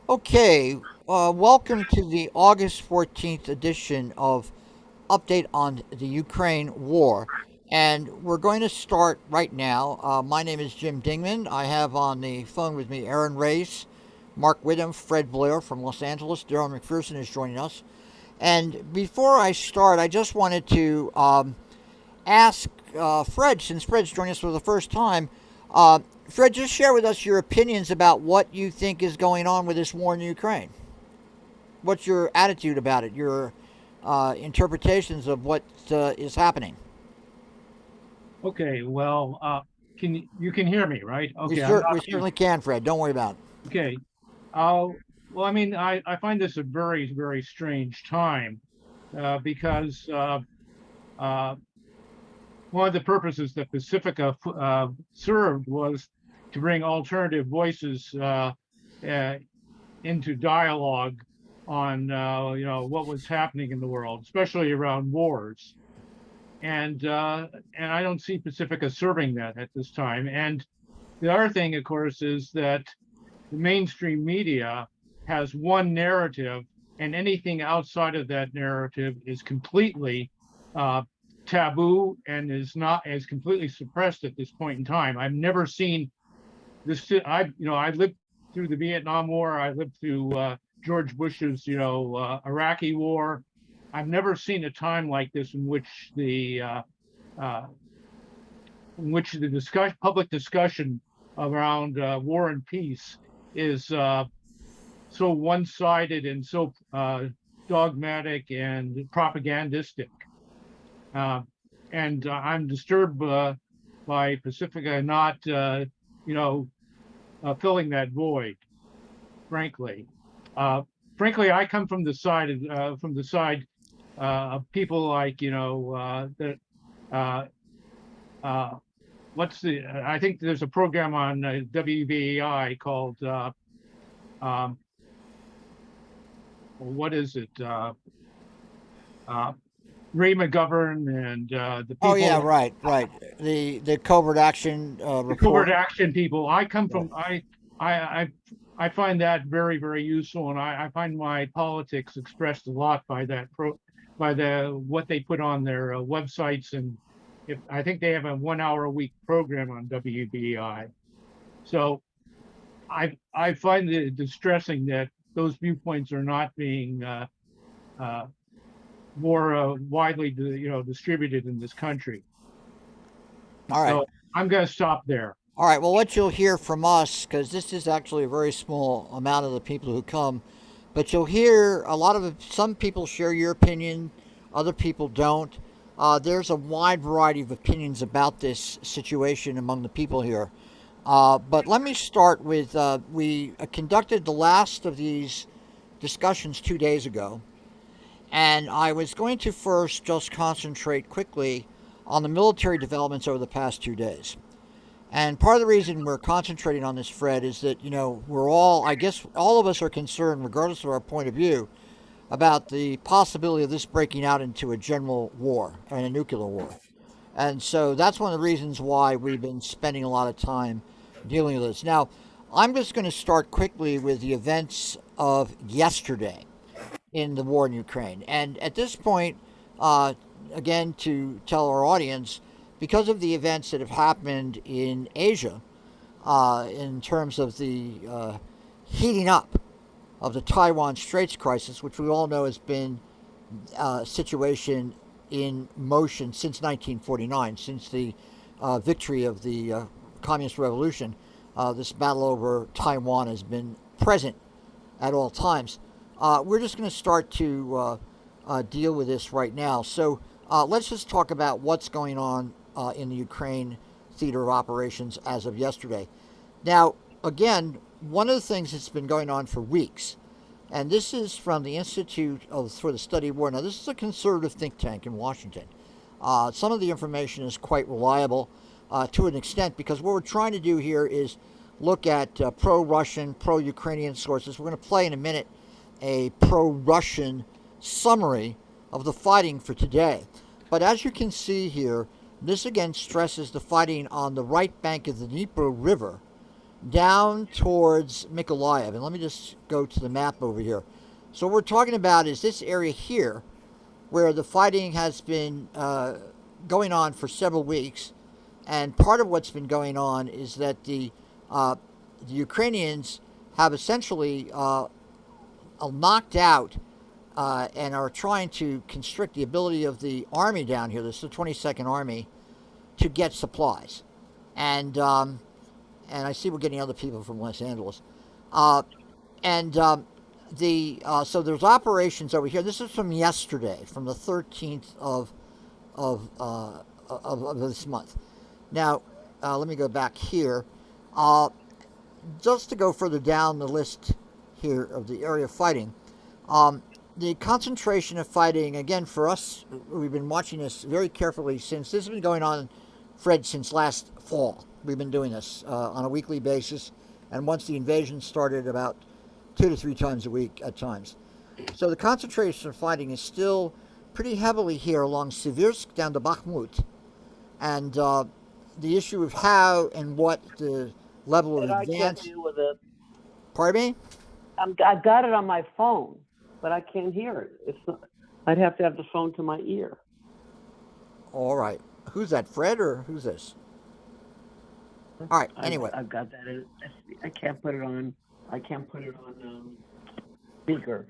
Okay, welcome to the August 14th edition of Update on the Ukraine War. And we're going to start right now. My name is Jim Dingman. I have on the phone with me Aaron Race, Mark Whittam, Fred Blair from Los Angeles. Daryl McPherson is joining us. And before I start, I just wanted to ask Fred, since Fred's joining us for the first time, uh, Fred, just share with us your opinions about what you think is going on with this war in Ukraine. What's your attitude about it? Your interpretations of what is happening? Okay, well, can you can hear me, right? We, Okay, I'm not we being certainly can, Fred. Don't worry about it. okay. Well, I mean, I find this a very, very strange time because uh, one of the purposes that Pacifica served was to bring alternative voices uh, into dialogue on what was happening in the world, especially around wars. And I don't see Pacifica serving that at this time. And the other thing, of course, is that the mainstream media has one narrative, and anything outside of that narrative is completely uh, taboo and is completely suppressed at this point in time. I've never seen this. I lived through the Vietnam War. I lived through George Bush's Iraqi War. I've never seen a time like this uh, in which the public discussion around war and peace is so one-sided and so dogmatic and propagandistic. Uh, and I'm disturbed by Pacifica not, you know, filling that void. Frankly, uh, frankly, I come from the side of people like that. Uh, uh, what's the I think there's a program on WBAI called um, what is it? Uh, Ray McGovern and the Oh yeah, people, right, right. The covert action the covert report. action people. I come Right. from I I I find that very, very useful, and I find my politics expressed a lot by by the what they put on their websites. And if I think they have a 1 hour a week program on WBI. So I find it distressing that those viewpoints are not being uh, more widely distributed in this country. All right. So I'm going to stop there. All right. Well, what you'll hear from us, because this is actually a very small amount of the people who come, but you'll hear a lot of some people share your opinion, other people don't. There's a wide variety of opinions about this situation among the people here. But let me start with we conducted the last of these discussions 2 days ago, and I was going to first just concentrate quickly on the military developments over the past 2 days. And part of the reason we're concentrating on this, Fred, is that, we're all, I guess, all of us are concerned, regardless of our point of view, about the possibility of this breaking out into a general war and a nuclear war. And so that's one of the reasons why we've been spending a lot of time dealing with this. Now, I'm just going to start quickly with the events of yesterday in the war in Ukraine. And at this point, uh, again, to tell our audience, because of the events that have happened in Asia, in terms of the heating up of the Taiwan Straits crisis, which we all know has been a situation in motion since 1949, since the victory of the Communist Revolution. This battle over Taiwan has been present at all times. We're just going to start to deal with this right now. So let's just talk about what's going on in the Ukraine theater of operations as of yesterday. Now, again, one of the things that's been going on for weeks, and this is from the Institute for the Study of War. Now, this is a conservative think tank in Washington. Some of the information is quite reliable to an extent because what we're trying to do here is look at pro Russian, pro Ukrainian sources. We're going to play in a minute a pro Russian summary of the fighting for today. But as you can see here, this again stresses the fighting on the right bank of the Dnieper River down towards Mykolaiv. And let me just go to the map over here. So what we're talking about is this area here, where the fighting has been going on for several weeks. And part of what's been going on is that the Ukrainians have essentially knocked out and are trying to constrict the ability of the army down here, this is the 22nd Army, to get supplies. And I see we're getting other people from Los Angeles. And so there's operations over here. This is from yesterday, from the 13th of this month. Now, let me go back here. Just to go further down the list here of the area of fighting, the concentration of fighting, again, for us, we've been watching this very carefully since this has been going on, Fred, since last fall. We've been doing this on a weekly basis, and once the invasion started, about 2 to 3 times a week at times. So the concentration of fighting is still pretty heavily here along Siversk down to Bakhmut, and the issue of how and what the level of I can't advance. deal with it. Pardon me? I've got it on my phone, but I can't hear it. It's not. I'd have to have the phone to my ear. All right. Who's that, Fred, or who's this? All right. Anyway, I've got that. I can't put it on. I can't put it on speaker.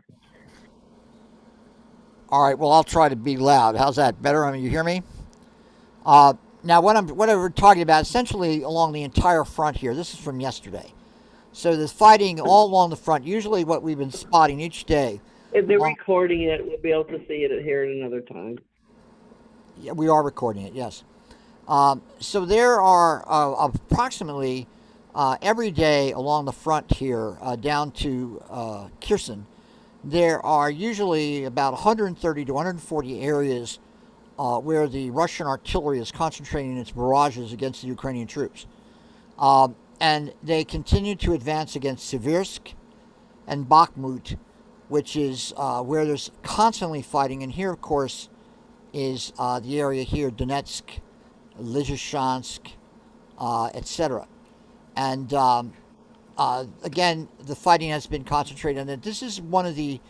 all right. Well, I'll try to be loud. How's that? Better? I mean, you hear me? Now, what we're talking about, essentially along the entire front here. This is from yesterday. So there's fighting all along the front. Usually, what we've been spotting each day. If they're Well- recording it, we'll be able to see it here at another time. Yeah, we are recording it. Yes. So there are approximately every day along the front here down to Kherson, there are usually about 130 to 140 areas where the Russian artillery is concentrating its barrages against the Ukrainian troops. And they continue to advance against Siversk and Bakhmut, which is where there's constantly fighting. And here, of course, is the area here, Donetsk, Lysychansk, etc. And again, the fighting has been concentrated on it. This is one of the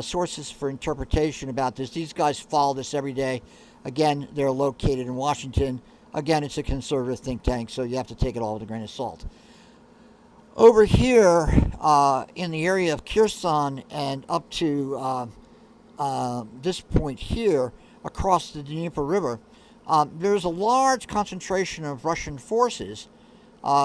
sources for interpretation about this. These guys follow this every day. Again, they're located in Washington. Again, it's a conservative think tank, so you have to take it all with a grain of salt. Over here, in the area of Kherson and up to this point here, across the Dnieper River, there's a large concentration of Russian forces.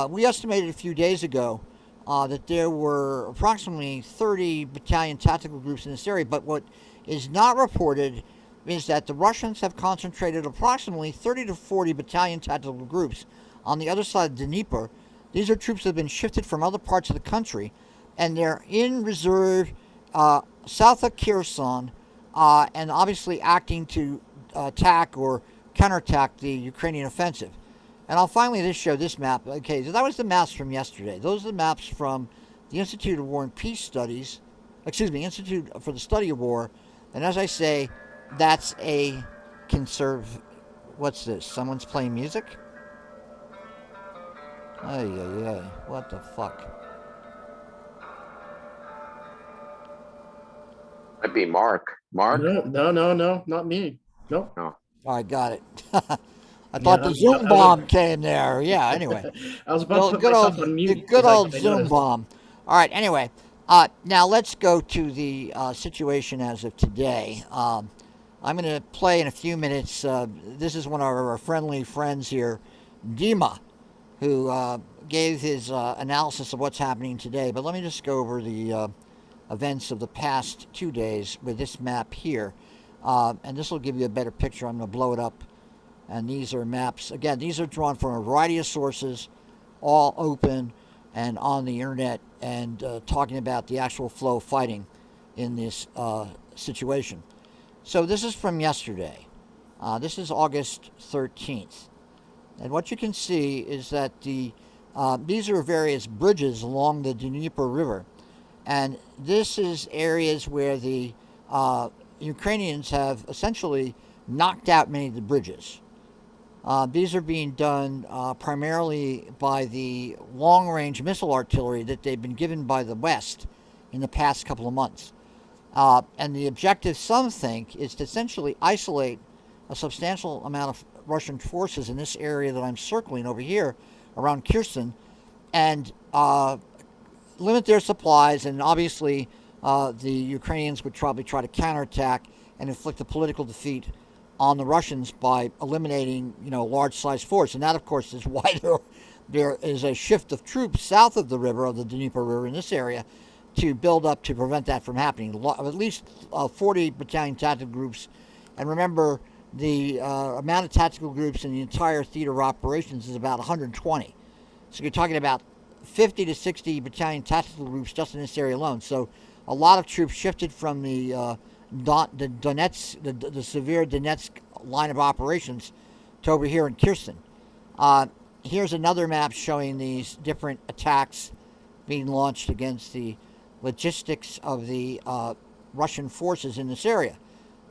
We estimated a few days ago that there were approximately 30 battalion tactical groups in this area, but what is not reported is that the Russians have concentrated approximately 30 to 40 battalion tactical groups on the other side of the Dnieper. These are troops that have been shifted from other parts of the country, and they're in reserve south of Kherson, and obviously acting to attack or counterattack the Ukrainian offensive. And I'll finally just show this map. Okay, so that was the maps from yesterday. Those are the maps from the Institute of War and Peace Studies, Institute for the Study of War. And as I say, that's a what's this? Someone's playing music? Ay, ay, ay. What the fuck? Might be Mark. Mark? No, not me. Nope. Oh, I got it. I thought the I'm- Zoom I bomb came there. Yeah, anyway. I was about Well, to put good myself old, on mute. the good because old I Zoom noticed. bomb. All right, anyway. Now let's go to the situation as of today. I'm going to play in a few minutes. This is one of our friendly friends here, Dima, who gave his analysis of what's happening today. But let me just go over the events of the past 2 days with this map here. And this will give you a better picture. I'm going to blow it up. And these are maps. Again, these are drawn from a variety of sources, all open and on the internet, and talking about the actual flow of fighting in this situation. So this is from yesterday. This is August 13th. And what you can see is that these are various bridges along the Dnieper River. And this is areas where the Ukrainians have essentially knocked out many of the bridges. These are being done primarily by the long-range missile artillery that they've been given by the West in the past couple of months. And the objective, some think, is to essentially isolate a substantial amount of Russian forces in this area that I'm circling over here around Kherson, and limit their supplies. And obviously, the Ukrainians would probably try to counterattack and inflict a political defeat on the Russians by eliminating, a large-sized force. And that, of course, is why there is a shift of troops south of the river, of the Dnieper River, in this area, to build up to prevent that from happening. At least 40 battalion tactical groups. And remember, the amount of tactical groups in the entire theater of operations is about 120. So you're talking about 50 to 60 battalion tactical groups just in this area alone. So a lot of troops shifted from the Donetsk, the severe Donetsk line of operations to over here in Kherson. Here's another map showing these different attacks being launched against the logistics of the Russian forces in this area.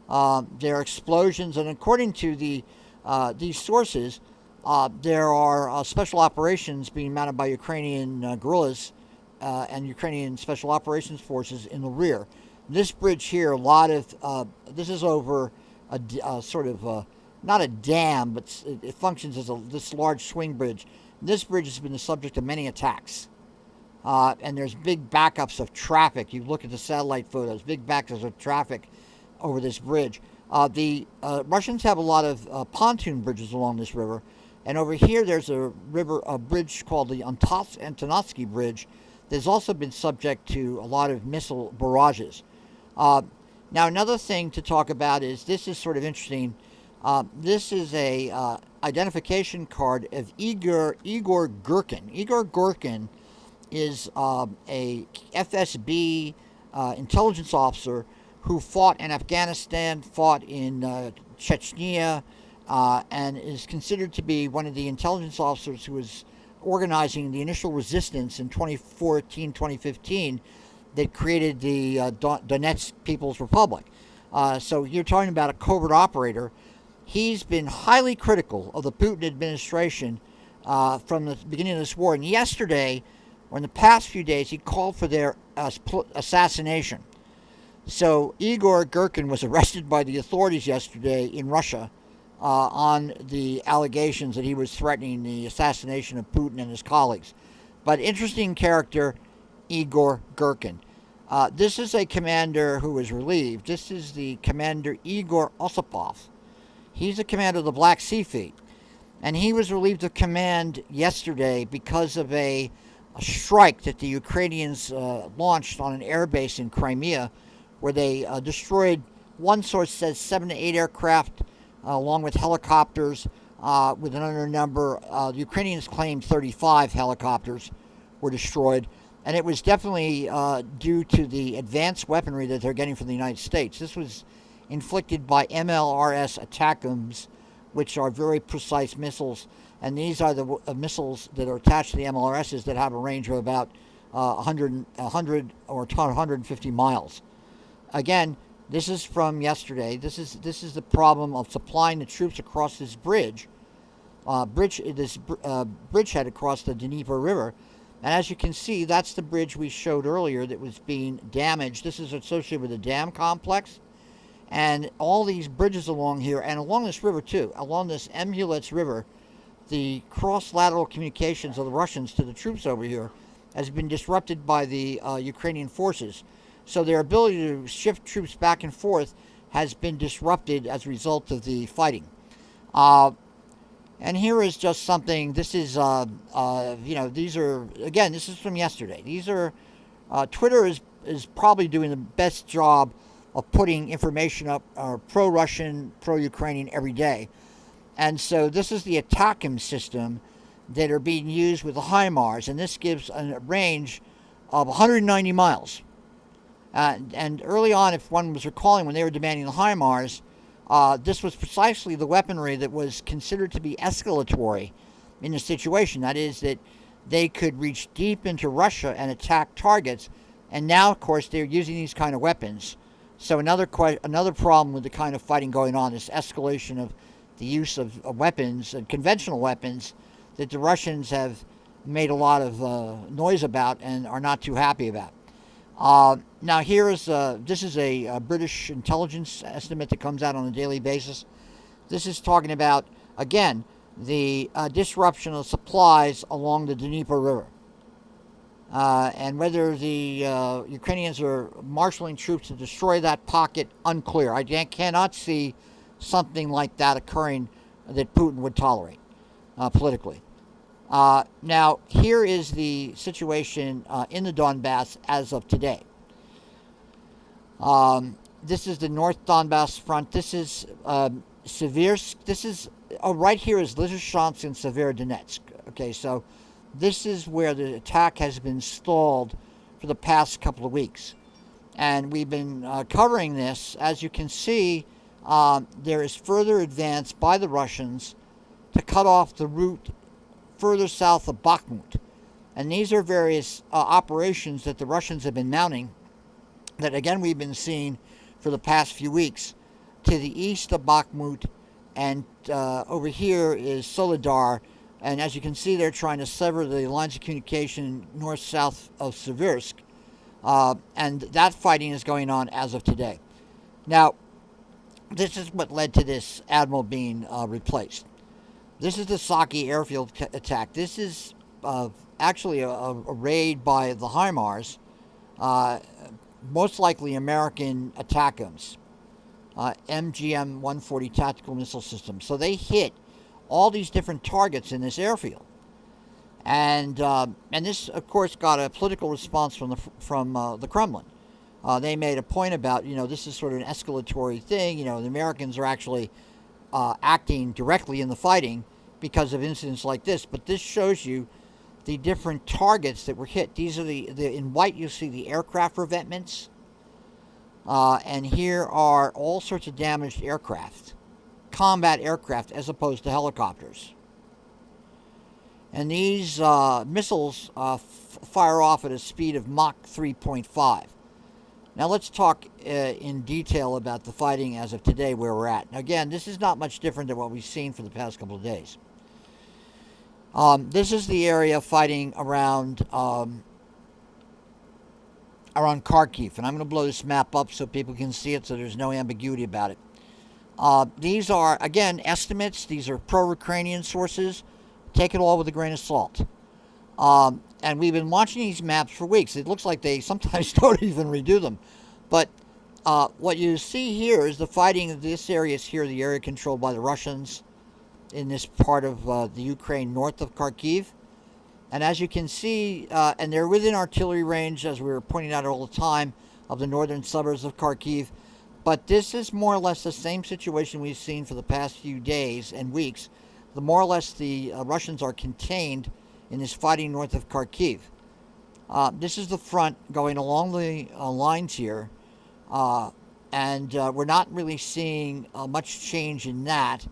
There are explosions, and according to these sources, there are special operations being mounted by Ukrainian guerrillas and Ukrainian special operations forces in the rear. This bridge here, this is over a sort of, not a dam, but it functions as this large swing bridge. This bridge has been the subject of many attacks. And there's big backups of traffic. You look at the satellite photos, big backups of traffic over this bridge. The Russians have a lot of pontoon bridges along this river. And over here, there's a bridge called the Antonovsky Bridge that's also been subject to a lot of missile barrages. Now, another thing to talk about is, this is sort of interesting. This is a identification card of Igor Gurkin. Igor Gurkin is a FSB intelligence officer who fought in Afghanistan, fought in Chechnya, and is considered to be one of the intelligence officers who was organizing the initial resistance in 2014, 2015 that created the Donetsk People's Republic. So you're talking about a covert operator. He's been highly critical of the Putin administration from the beginning of this war. And yesterday, or in the past few days, he called for their assassination. So Igor Gurkin was arrested by the authorities yesterday in Russia on the allegations that he was threatening the assassination of Putin and his colleagues. But interesting character, Igor Gurkin. This is a commander who was relieved. This is the commander Igor Osipov. He's the commander of the Black Sea Fleet. And he was relieved of command yesterday because of a strike that the Ukrainians launched on an airbase in Crimea, where they destroyed, one source says 7 to 8 aircraft, along with helicopters, with another number. The Ukrainians claimed 35 helicopters were destroyed. And it was definitely due to the advanced weaponry that they're getting from the United States. This was inflicted by MLRS ATACMS, which are very precise missiles. And these are the missiles that are attached to the MLRSs that have a range of about 100 or 150 miles. Again, this is from yesterday. This is the problem of supplying the troops across this bridgehead across the Dnieper River. And as you can see, that's the bridge we showed earlier that was being damaged. This is associated with a dam complex. And all these bridges along here, and along this river too, along this Emulets River, the cross-lateral communications of the Russians to the troops over here has been disrupted by the Ukrainian forces. So their ability to shift troops back and forth has been disrupted as a result of the fighting. And here is just something. This is, these are, again, this is from yesterday. These are, Twitter is probably doing the best job of putting information up, pro-Russian, pro-Ukrainian every day. And so this is the ATACMS system that are being used with the HIMARS, and this gives a range of 190 miles. And early on, if one was recalling, when they were demanding the HIMARS, this was precisely the weaponry that was considered to be escalatory in the situation. That is, that they could reach deep into Russia and attack targets. And now, of course, they're using these kind of weapons. So another problem with the kind of fighting going on, this escalation of the use of weapons and conventional weapons that the Russians have made a lot of noise about and are not too happy about. Now this is a British intelligence estimate that comes out on a daily basis. This is talking about, again, the disruption of supplies along the Dnieper River. And whether the Ukrainians are marshaling troops to destroy that pocket, unclear. I cannot see something like that occurring that Putin would tolerate politically. Now, here is the situation in the Donbass as of today. This is the North Donbass front. This is Seversk. This is right here is Lysychansk and Severodonetsk. Okay, so this is where the attack has been stalled for the past couple of weeks. And we've been covering this. As you can see, there is further advance by the Russians to cut off the route further south of Bakhmut. And these are various operations that the Russians have been mounting that, again, we've been seeing for the past few weeks to the east of Bakhmut. And over here is Soledar. And as you can see, they're trying to sever the lines of communication north-south of Seversk. And that fighting is going on as of today. Now, this is what led to this admiral being replaced. This is the Saki airfield attack. This is actually a raid by the HIMARS, most likely American ATACMS, MGM-140 tactical missile system. So they hit all these different targets in this airfield, and this, of course, got a political response from the Kremlin. They made a point about, this is sort of an escalatory thing. The Americans are actually acting directly in the fighting because of incidents like this. But this shows you the different targets that were hit. These are the in white, you see the aircraft revetments, and here are all sorts of damaged aircraft. Combat aircraft as opposed to helicopters. And these missiles fire off at a speed of Mach 3.5. Now let's talk in detail about the fighting as of today, where we're at. Now, again, this is not much different than what we've seen for the past couple of days. This is the area fighting around Kharkiv, and I'm going to blow this map up so people can see it, so there's no ambiguity about it. These are, again, estimates. These are pro-Ukrainian sources. Take it all with a grain of salt. And we've been watching these maps for weeks. It looks like they sometimes don't even redo them. But what you see here is the fighting of this area is here, the area controlled by the Russians in this part of the Ukraine north of Kharkiv. And as you can see, and they're within artillery range, as we were pointing out all the time, of the northern suburbs of Kharkiv. But this is more or less the same situation we've seen for the past few days and weeks. More or less the Russians are contained in this fighting north of Kharkiv. This is the front going along the lines here. And we're not really seeing much change in that.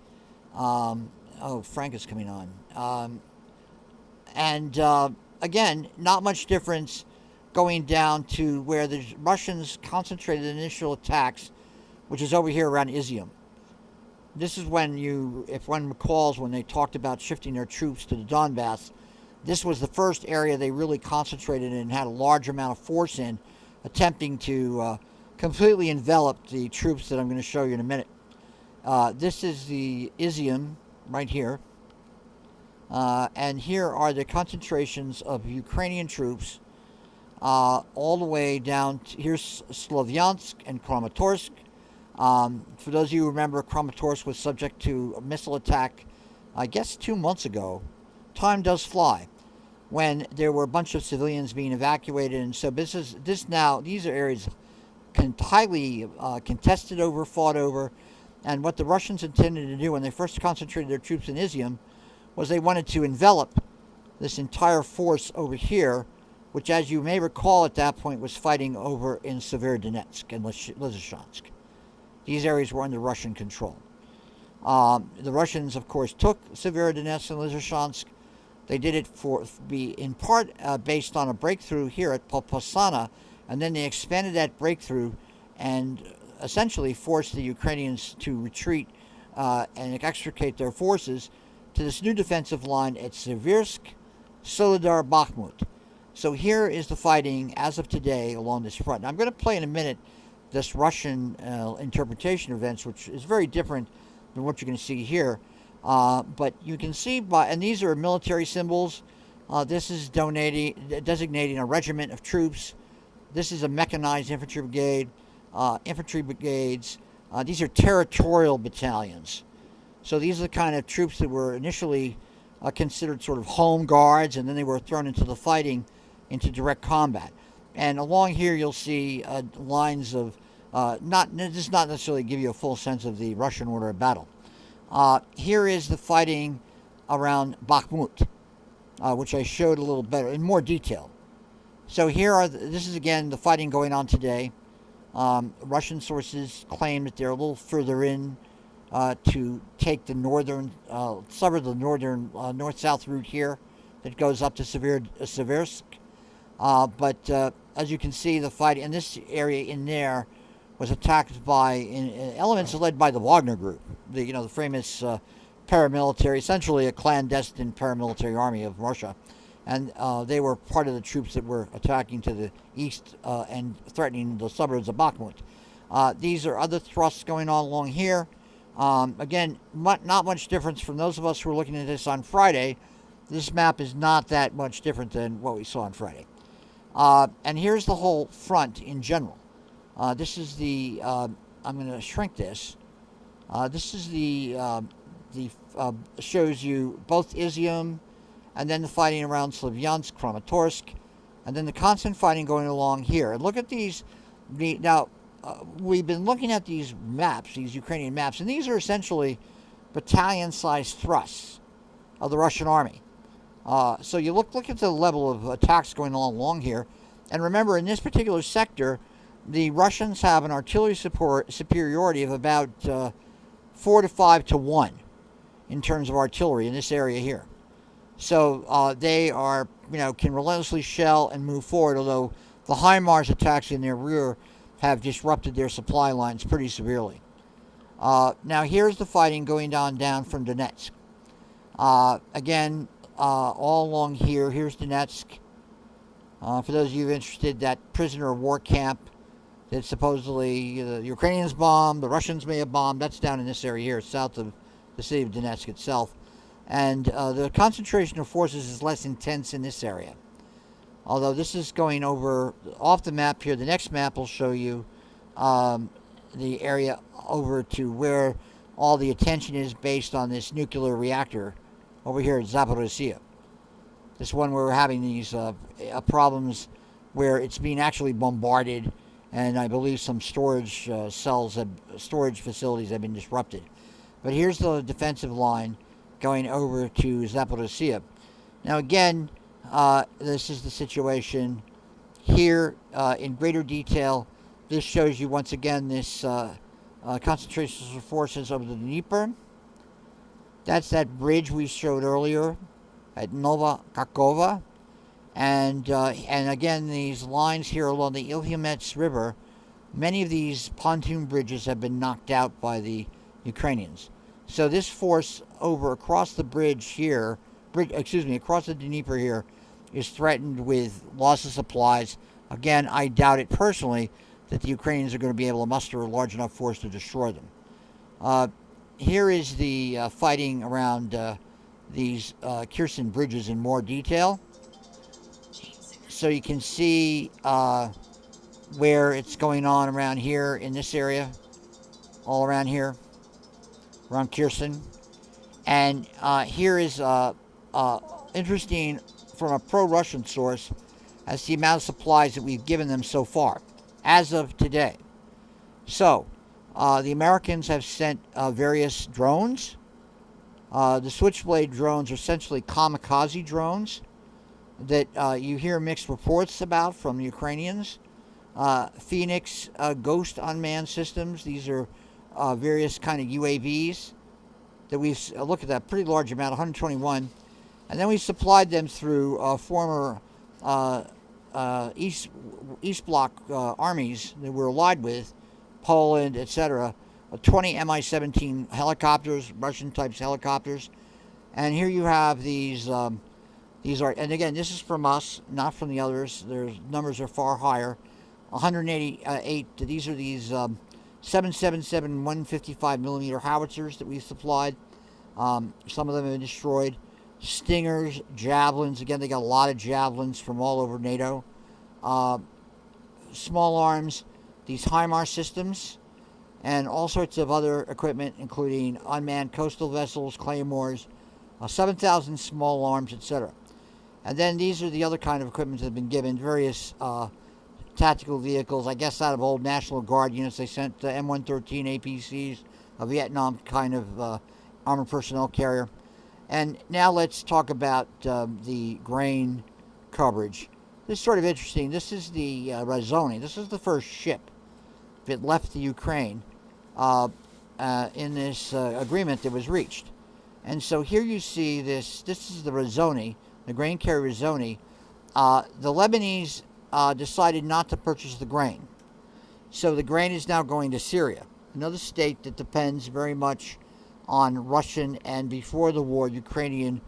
Frank is coming on. Again, not much difference going down to where the Russians concentrated initial attacks, which is over here around Izium. This is when if one recalls, when they talked about shifting their troops to the Donbass, this was the first area they really concentrated in and had a large amount of force in, attempting to completely envelop the troops that I'm going to show you in a minute. This is the Izium right here. And here are the concentrations of Ukrainian troops all the way down to, here's Slovyansk and Kramatorsk. For those of you who remember, Kramatorsk was subject to a missile attack, I guess 2 months ago. Time does fly, when there were a bunch of civilians being evacuated. And so these are areas highly contested over, fought over. And what the Russians intended to do when they first concentrated their troops in Izium was they wanted to envelop this entire force over here, which, as you may recall, at that point was fighting over in Severodonetsk and Lysychansk. These areas were under Russian control. The Russians, of course, took Severodonetsk and Lysychansk. They did it in part based on a breakthrough here at Popasna, and then they expanded that breakthrough and essentially forced the Ukrainians to retreat and extricate their forces to this new defensive line at Seversk, Solidar, Bakhmut. So here is the fighting as of today along this front. Now, I'm going to play in a minute this Russian interpretation events, which is very different than what you're going to see here. But you can see and these are military symbols. This is designating a regiment of troops. This is a mechanized infantry brigade, infantry brigades. These are territorial battalions. So these are the kind of troops that were initially considered sort of home guards, and then they were thrown into the fighting, into direct combat. And along here you'll see lines of, this does not necessarily give you a full sense of the Russian order of battle. Here is the fighting around Bakhmut, which I showed a little better, in more detail. So this is again the fighting going on today. Russian sources claim that they're a little further in to take the northern, sever the northern north-south route here that goes up to Seversk. But as you can see, the fight in this area in there was attacked by elements led by the Wagner Group, the famous paramilitary, essentially a clandestine paramilitary army of Russia. And they were part of the troops that were attacking to the east and threatening the suburbs of Bakhmut. These are other thrusts going on along here. Again, not much difference from those of us who were looking at this on Friday. This map is not that much different than what we saw on Friday. And here's the whole front in general. This is the, I'm going to shrink this. This is shows you both Izium, and then the fighting around Slavyansk, Kramatorsk, and then the constant fighting going along here. And look at these. Now, we've been looking at these maps, these Ukrainian maps, and these are essentially battalion-sized thrusts of the Russian army. So you look at the level of attacks going along here, and remember, in this particular sector, the Russians have an artillery superiority of about 4 to 5 to 1 in terms of artillery in this area here. So they are, can relentlessly shell and move forward, although the HIMARS attacks in their rear have disrupted their supply lines pretty severely. Now here's the fighting going down from Donetsk. Again, all along here, here's Donetsk. For those of you interested, that prisoner of war camp that supposedly the Ukrainians bombed, the Russians may have bombed, that's down in this area here, south of the city of Donetsk itself. And the concentration of forces is less intense in this area. Although this is going over off the map here. The next map will show you the area over to where all the attention is based on this nuclear reactor over here at Zaporizhzhia. This one where we're having these problems where it's being actually bombarded, and I believe some storage storage facilities have been disrupted. But here's the defensive line going over to Zaporizhzhia. Now again, this is the situation here in greater detail. This shows you once again this concentration of forces over the Dnieper. That's that bridge we showed earlier at Nova Kakova. And again, these lines here along the Ilhumets River, many of these pontoon bridges have been knocked out by the Ukrainians. So this force over across the bridge here, across the Dnieper here, is threatened with loss of supplies. Again, I doubt it personally that the Ukrainians are going to be able to muster a large enough force to destroy them. Here is the fighting around these Kherson bridges in more detail. So you can see where it's going on around here in this area, all around here, around Kherson. And here is interesting from a pro-Russian source as the amount of supplies that we've given them so far, as of today. So, the Americans have sent various drones. The Switchblade drones are essentially kamikaze drones that you hear mixed reports about from the Ukrainians. Phoenix Ghost unmanned systems. These are various kind of UAVs that we've looked at, that pretty large amount, 121. And then we supplied them through former East Bloc armies that we're allied with, Poland, etc., 20 Mi-17 helicopters, Russian types helicopters, and here you have these. These are, and again, this is from us, not from the others. Their numbers are far higher. 188. These are these 777 155 millimeter howitzers that we supplied. Some of them have been destroyed. Stingers, javelins. Again, they got a lot of javelins from all over NATO. Small arms, these HIMARS systems, and all sorts of other equipment, including unmanned coastal vessels, claymores, 7,000 small arms, etc. And then these are the other kind of equipment that have been given, various tactical vehicles. I guess out of old National Guard units, they sent M113 APCs, a Vietnam kind of armored personnel carrier. And now let's talk about the grain coverage. This is sort of interesting. This is the Razoni. This is the first ship that left the Ukraine in this agreement that was reached. And so here you see this. This is the Razoni, the grain carrier Razoni. The Lebanese decided not to purchase the grain. So the grain is now going to Syria, another state that depends very much on Russian and, before the war, Ukrainian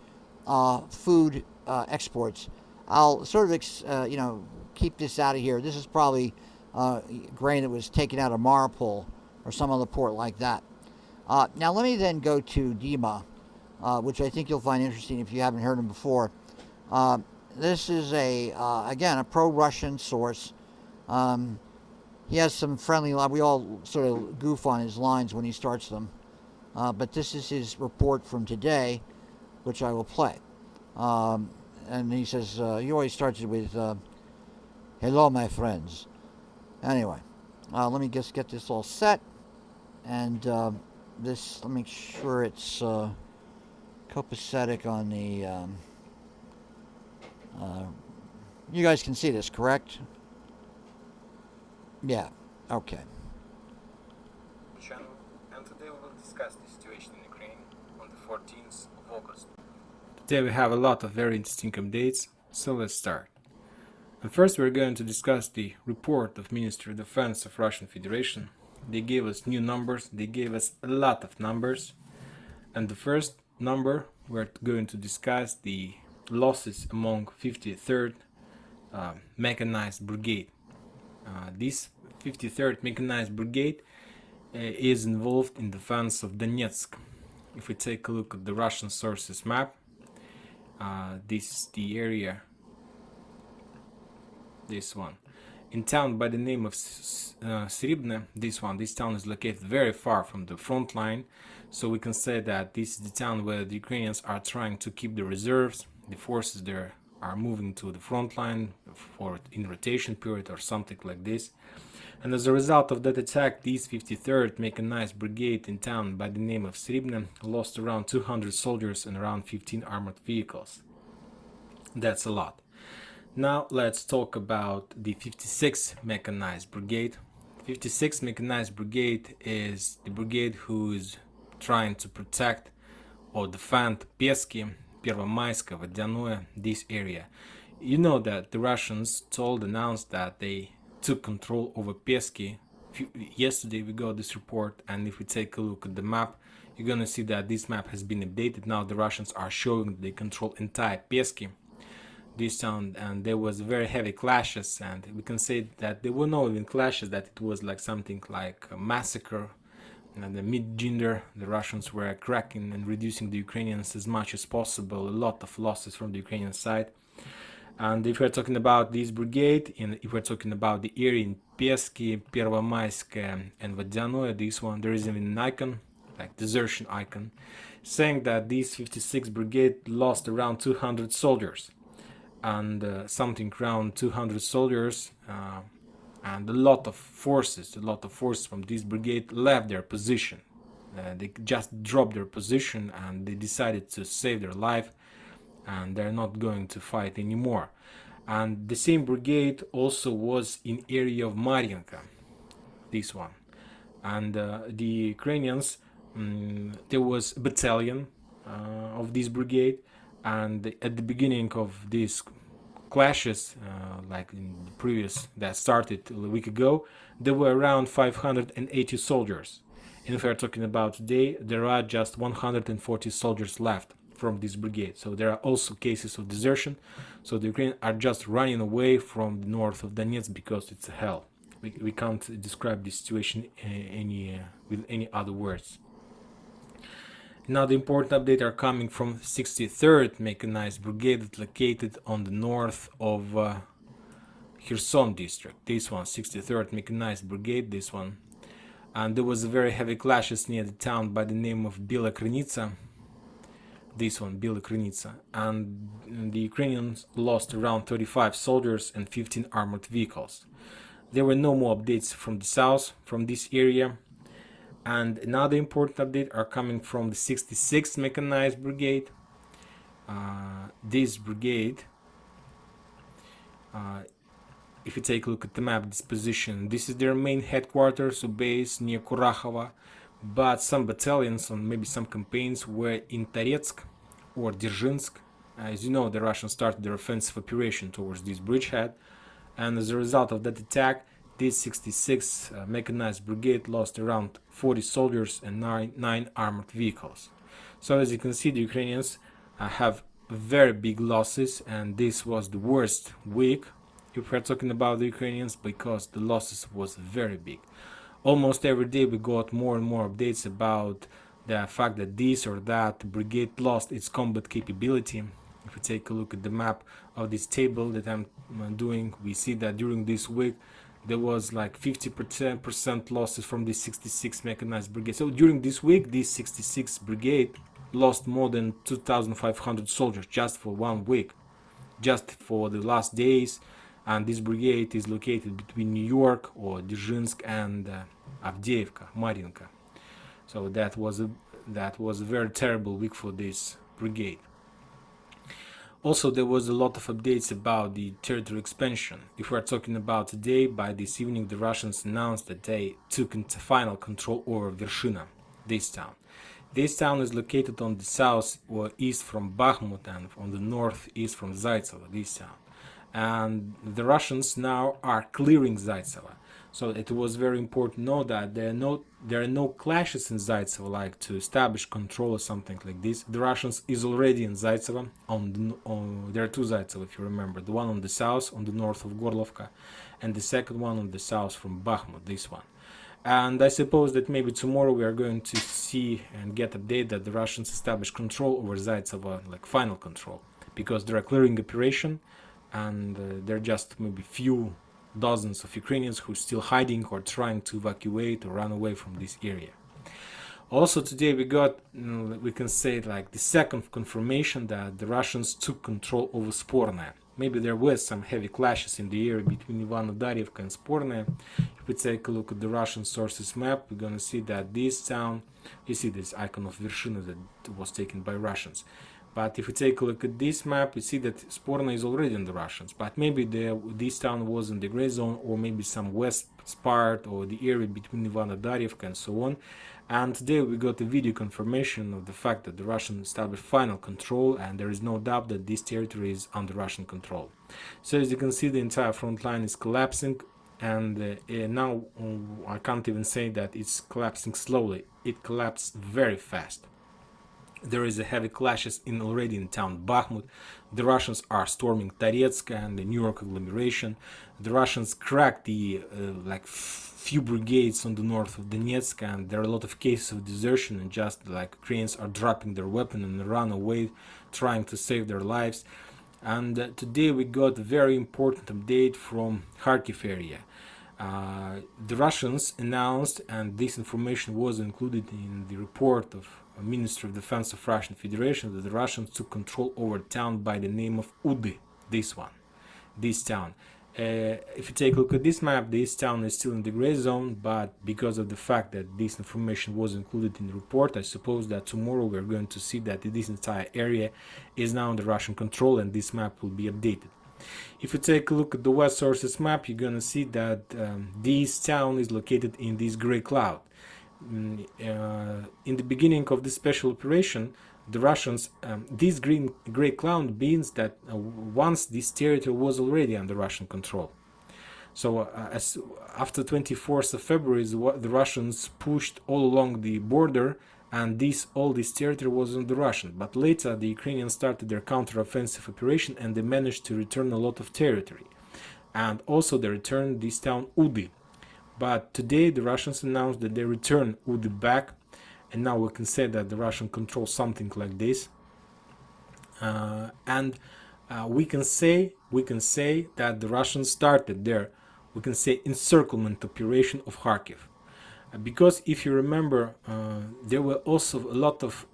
food exports. I'll sort of, keep this out of here. This is probably grain that was taken out of Mariupol or some other port like that. Now let me then go to Dima, which I think you'll find interesting if you haven't heard him before. This is again, a pro-Russian source. He has some friendly lines. We all sort of goof on his lines when he starts them. But this is his report from today, which I will play. And he says, he always starts it with, hello, my friends. Anyway, let me just get this all set. And let me make sure it's copacetic on the... you guys can see this, correct? Yeah, okay. Channel, and today we will discuss the situation in Ukraine on the 14th of August. Today we have a lot of very interesting updates, so let's start. And first we're going to discuss the report of Ministry of Defense of Russian Federation. They gave us new numbers, they gave us a lot of numbers. And the first number, we're going to discuss the losses among 53rd Mechanized Brigade. This 53rd Mechanized Brigade is involved in defense of Donetsk. If we take a look at the Russian sources map, this is the area, this one. In town by the name of Sribne, this town is located very far from the front line, so we can say that this is the town where the Ukrainians are trying to keep the reserves. The forces there are moving to the front line for in rotation period or something like this. And as a result of that attack, this 53rd Mechanized Brigade in town by the name of Sribne lost around 200 soldiers and around 15 armored vehicles. That's a lot. Now let's talk about the 56th Mechanized Brigade. 56th Mechanized Brigade is the brigade who is trying to protect or defend Pesky, Первомайска, Vodyanoye, this area. You know that the Russians announced that they took control over Pesky. Yesterday we got this report, and if we take a look at the map, you're gonna see that this map has been updated. Now the Russians are showing that they control entire Pesky, this town, and there was very heavy clashes, and we can say that there were no even clashes, that it was like something like a massacre. And the mid-gender, the Russians were cracking and reducing the Ukrainians as much as possible, a lot of losses from the Ukrainian side. And if we're talking about this brigade, and if we're talking about the area in Pesky, Первомайsk, and Vodyanoye, this one, there is even an icon, like desertion icon, saying that this 56th brigade lost around 200 soldiers, and something around 200 soldiers, and a lot of forces from this brigade left their position. They just dropped their position and they decided to save their life, and they're not going to fight anymore. And the same brigade also was in area of Mariinka, this one. And the Ukrainians, there was a battalion of this brigade, and at the beginning of this clashes, like in the previous that started a week ago, there were around 580 soldiers. And if we are talking about today, there are just 140 soldiers left from this brigade. So there are also cases of desertion. So the Ukrainians are just running away from the north of Donetsk because it's a hell. We can't describe this situation with any other words. Now the important updates are coming from 63rd Mechanized Brigade located on the north of Kherson district. This one, 63rd Mechanized Brigade, this one. And there was very heavy clashes near the town by the name of Bila Krynytsa. This one, Bila Krynytsa. And the Ukrainians lost around 35 soldiers and 15 armored vehicles. There were no more updates from the south, from this area. And another important update are coming from the 66th Mechanized Brigade. This brigade, if you take a look at the map, this position, this is their main headquarters or base near Kurakhova, but some battalions and maybe some campaigns were in Toretsk or Dzerzhinsk. As you know, the Russians started their offensive operation towards this bridgehead, and as a result of that attack, this 66th Mechanized Brigade lost around 40 soldiers and 9 armored vehicles. So as you can see, the Ukrainians have very big losses, and this was the worst week if we're talking about the Ukrainians, because the losses was very big. Almost every day we got more and more updates about the fact that this or that brigade lost its combat capability. If we take a look at the map of this table that I'm doing, we see that during this week there was like 50% losses from the 66th Mechanized Brigade. So during this week, this 66th Brigade lost more than 2,500 soldiers just for 1 week, just for the last days. And this brigade is located between New York or Dzerzhinsk and Avdiivka, Mariinka. So that was a very terrible week for this brigade. Also, there was a lot of updates about the territory expansion. If we're talking about today, by this evening, the Russians announced that they took final control over Vershina, this town. This town is located on the south or east from Bakhmut and on the northeast from Zaitsevo, this town. And the Russians now are clearing Zaitsevo. So it was very important to know that there are no clashes in Zaitsevo, like to establish control or something like this. The Russians is already in Zaitsevo. There are two Zaitsevo, if you remember. The one on the south, on the north of Gorlovka, and the second one on the south from Bakhmut, this one. And I suppose that maybe tomorrow we are going to see and get update that the Russians establish control over Zaitsevo, like final control, because there are clearing operation, and there are just maybe few dozens of Ukrainians who are still hiding or trying to evacuate or run away from this area. Also today we got, we can say, like the second confirmation that the Russians took control over Sporne. Maybe there were some heavy clashes in the area between Ivano-Darivka and Sporne. If we take a look at the Russian sources map, we're gonna see that this town, you see this icon of Vershina that was taken by Russians. But if we take a look at this map, we see that Sporna is already in the Russians. But maybe this town was in the gray zone, or maybe some west part, or the area between Ivano-Darivka and so on. And today we got a video confirmation of the fact that the Russians established final control, and there is no doubt that this territory is under Russian control. So as you can see, the entire front line is collapsing, and now I can't even say that it's collapsing slowly. It collapsed very fast. There is a heavy clashes already in town Bakhmut. The Russians are storming Toretsk and the New York agglomeration. The Russians cracked the few brigades on the north of Donetsk, and there are a lot of cases of desertion, and just like Ukrainians are dropping their weapon and run away, trying to save their lives. And today we got a very important update from Kharkiv area. The Russians announced, and this information was included in the report of Ministry of Defense of Russian Federation, that the Russians took control over a town by the name of Udy, this town. If you take a look at this map, this town is still in the gray zone, but because of the fact that this information was included in the report, I suppose that tomorrow we're going to see that this entire area is now under Russian control, and this map will be updated. If you take a look at the West Sources map, you're gonna see that this town is located in this gray cloud. In the beginning of this special operation, the Russians, this gray cloud means that once this territory was already under Russian control. So as after 24th of February, the Russians pushed all along the border, and all this territory was on the Russian. But later, the Ukrainians started their counter-offensive operation, and they managed to return a lot of territory. And also, they returned this town Udy. But today, the Russians announced that they return Udy back, and now we can say that the Russian controls something like this. And we can say that the Russians started their, we can say, encirclement operation of Kharkiv. Because if you remember, there were also a lot of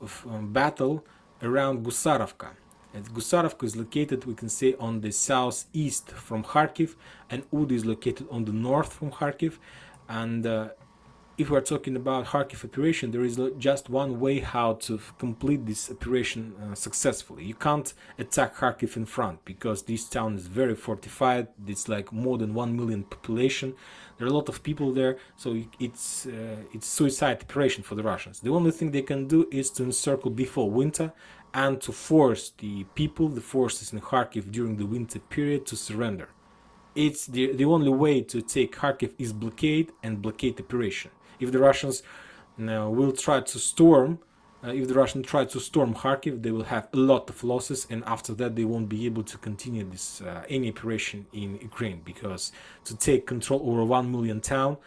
battle around Gusarovka. And Gusarovka is located, we can say, on the southeast from Kharkiv, and Udy is located on the north from Kharkiv. And if we're talking about Kharkiv operation, there is just one way how to complete this operation successfully. You can't attack Kharkiv in front, because this town is very fortified. It's like more than 1 million population. There are a lot of people there, so it's suicide operation for the Russians. The only thing they can do is to encircle before winter and to force the people, the forces in Kharkiv during the winter period, to surrender. It's the only way to take Kharkiv is blockade and blockade operation. If the Russians will try to storm, Kharkiv, they will have a lot of losses, and after that they won't be able to continue this any operation in Ukraine, because to take control over 1 million town,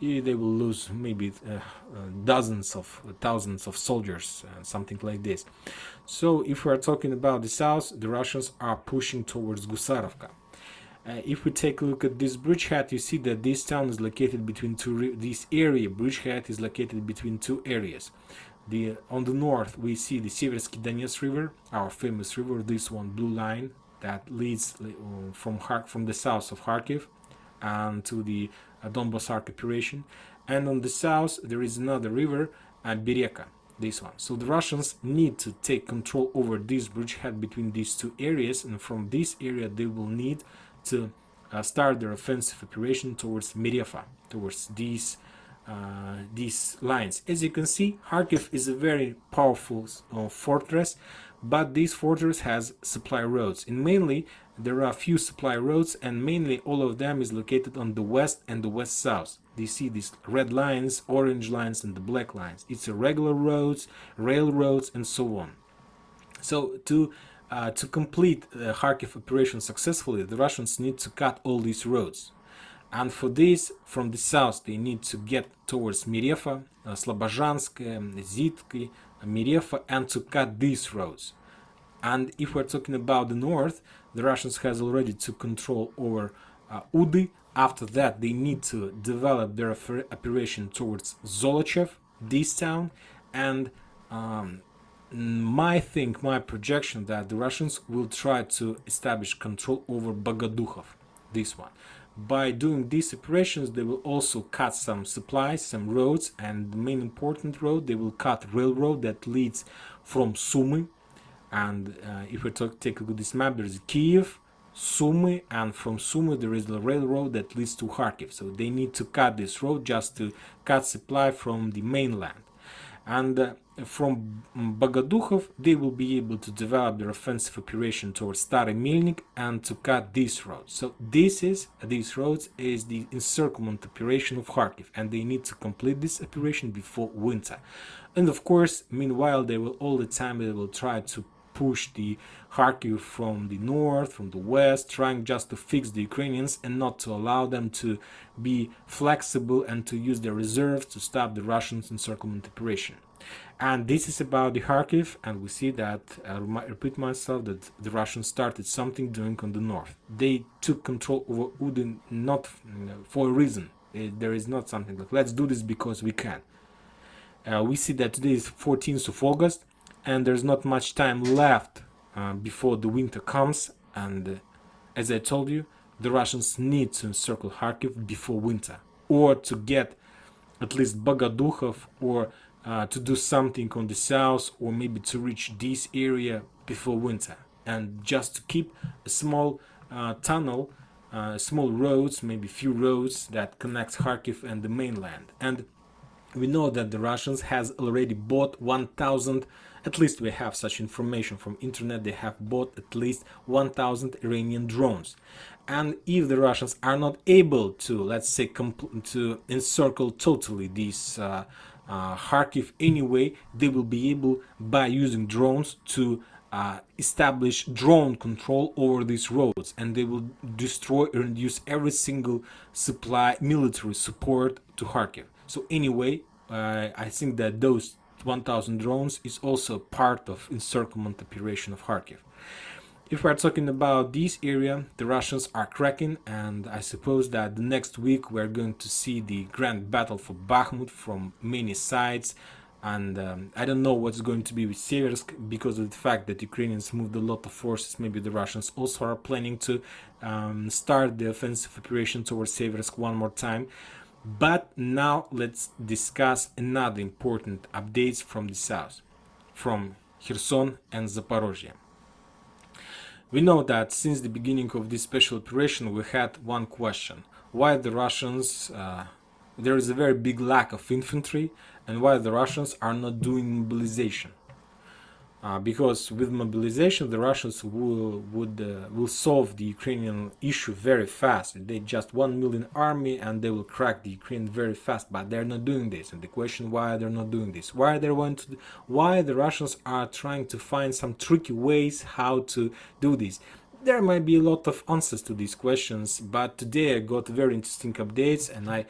they will lose maybe dozens of thousands of soldiers, something like this. So if we are talking about the south, the Russians are pushing towards Gusarovka. If we take a look at this bridgehead, you see that this town is located between bridgehead is located between two areas. On the north, we see the Seversky Donets River, our famous river, this one blue line that leads from the south of Kharkiv and to the Donbas Arc operation. And on the south, there is another river, Bereka, this one. So the Russians need to take control over this bridgehead between these two areas, and from this area they will need to start their offensive operation towards Myriava, towards these lines. As you can see, Kharkiv is a very powerful fortress, but this fortress has supply roads, and mainly there are a few supply roads, and mainly all of them is located on the west and the west-south. You see these red lines, orange lines, and the black lines. It's regular roads, railroads, and so on. So to complete the Kharkiv operation successfully, the Russians need to cut all these roads. And for this, from the south, they need to get towards Myriava, Slobozhansk, Zitki, Myriava, and to cut these roads. And if we're talking about the north, the Russians has already took control over Udy. After that, they need to develop their operation towards Zolochev, this town, and my projection that the Russians will try to establish control over Bogodukhov, this one. By doing these operations, they will also cut some supplies, some roads, and the main important road, they will cut railroad that leads from Sumy. And if we take a look at this map, there is Kiev, Sumy, and from Sumy there is the railroad that leads to Kharkiv. So they need to cut this road just to cut supply from the mainland. And from Bogodukhov, they will be able to develop their offensive operation towards Stary Melnik and to cut these roads. So these roads is the encirclement operation of Kharkiv, and they need to complete this operation before winter. And of course, meanwhile, they will try to push the Kharkiv from the north, from the west, trying just to fix the Ukrainians and not to allow them to be flexible and to use their reserves to stop the Russians' encirclement operation. And this is about the Kharkiv, and we see that, I repeat myself, that the Russians started something doing on the north. They took control over Udy not for a reason. There is not something like, let's do this because we can. We see that today is 14th of August, and there's not much time left before the winter comes. And as I told you, the Russians need to encircle Kharkiv before winter, or to get at least Bogodukhov, or to do something on the south, or maybe to reach this area before winter, and just to keep a small tunnel, small roads, maybe few roads that connects Kharkiv and the mainland. And we know that the Russians has already bought 1,000 At least we have such information from internet. They have bought at least 1,000 Iranian drones. And if the Russians are not able to, let's say, to encircle totally this Kharkiv anyway, they will be able, by using drones, to establish drone control over these roads, and they will destroy and reduce every single supply, military support to Kharkiv. So anyway, I think that those 1,000 drones is also part of encirclement operation of Kharkiv. If we're talking about this area, the Russians are cracking, and I suppose that the next week we're going to see the grand battle for Bakhmut from many sides. And I don't know what's going to be with Seversk because of the fact that Ukrainians moved a lot of forces. Maybe the Russians also are planning to start the offensive operation towards Seversk one more time. But now let's discuss another important updates from the south, from Kherson and Zaporozhye. We know that since the beginning of this special operation we had one question: why the Russians, there is a very big lack of infantry, and why the Russians are not doing mobilization. Because with mobilization the Russians will solve the Ukrainian issue very fast. They just 1 million army and they will crack the Ukraine very fast, but they're not doing this. And the question why they're not doing this, why the Russians are trying to find some tricky ways how to do this. There might be a lot of answers to these questions, but today I got very interesting updates, and I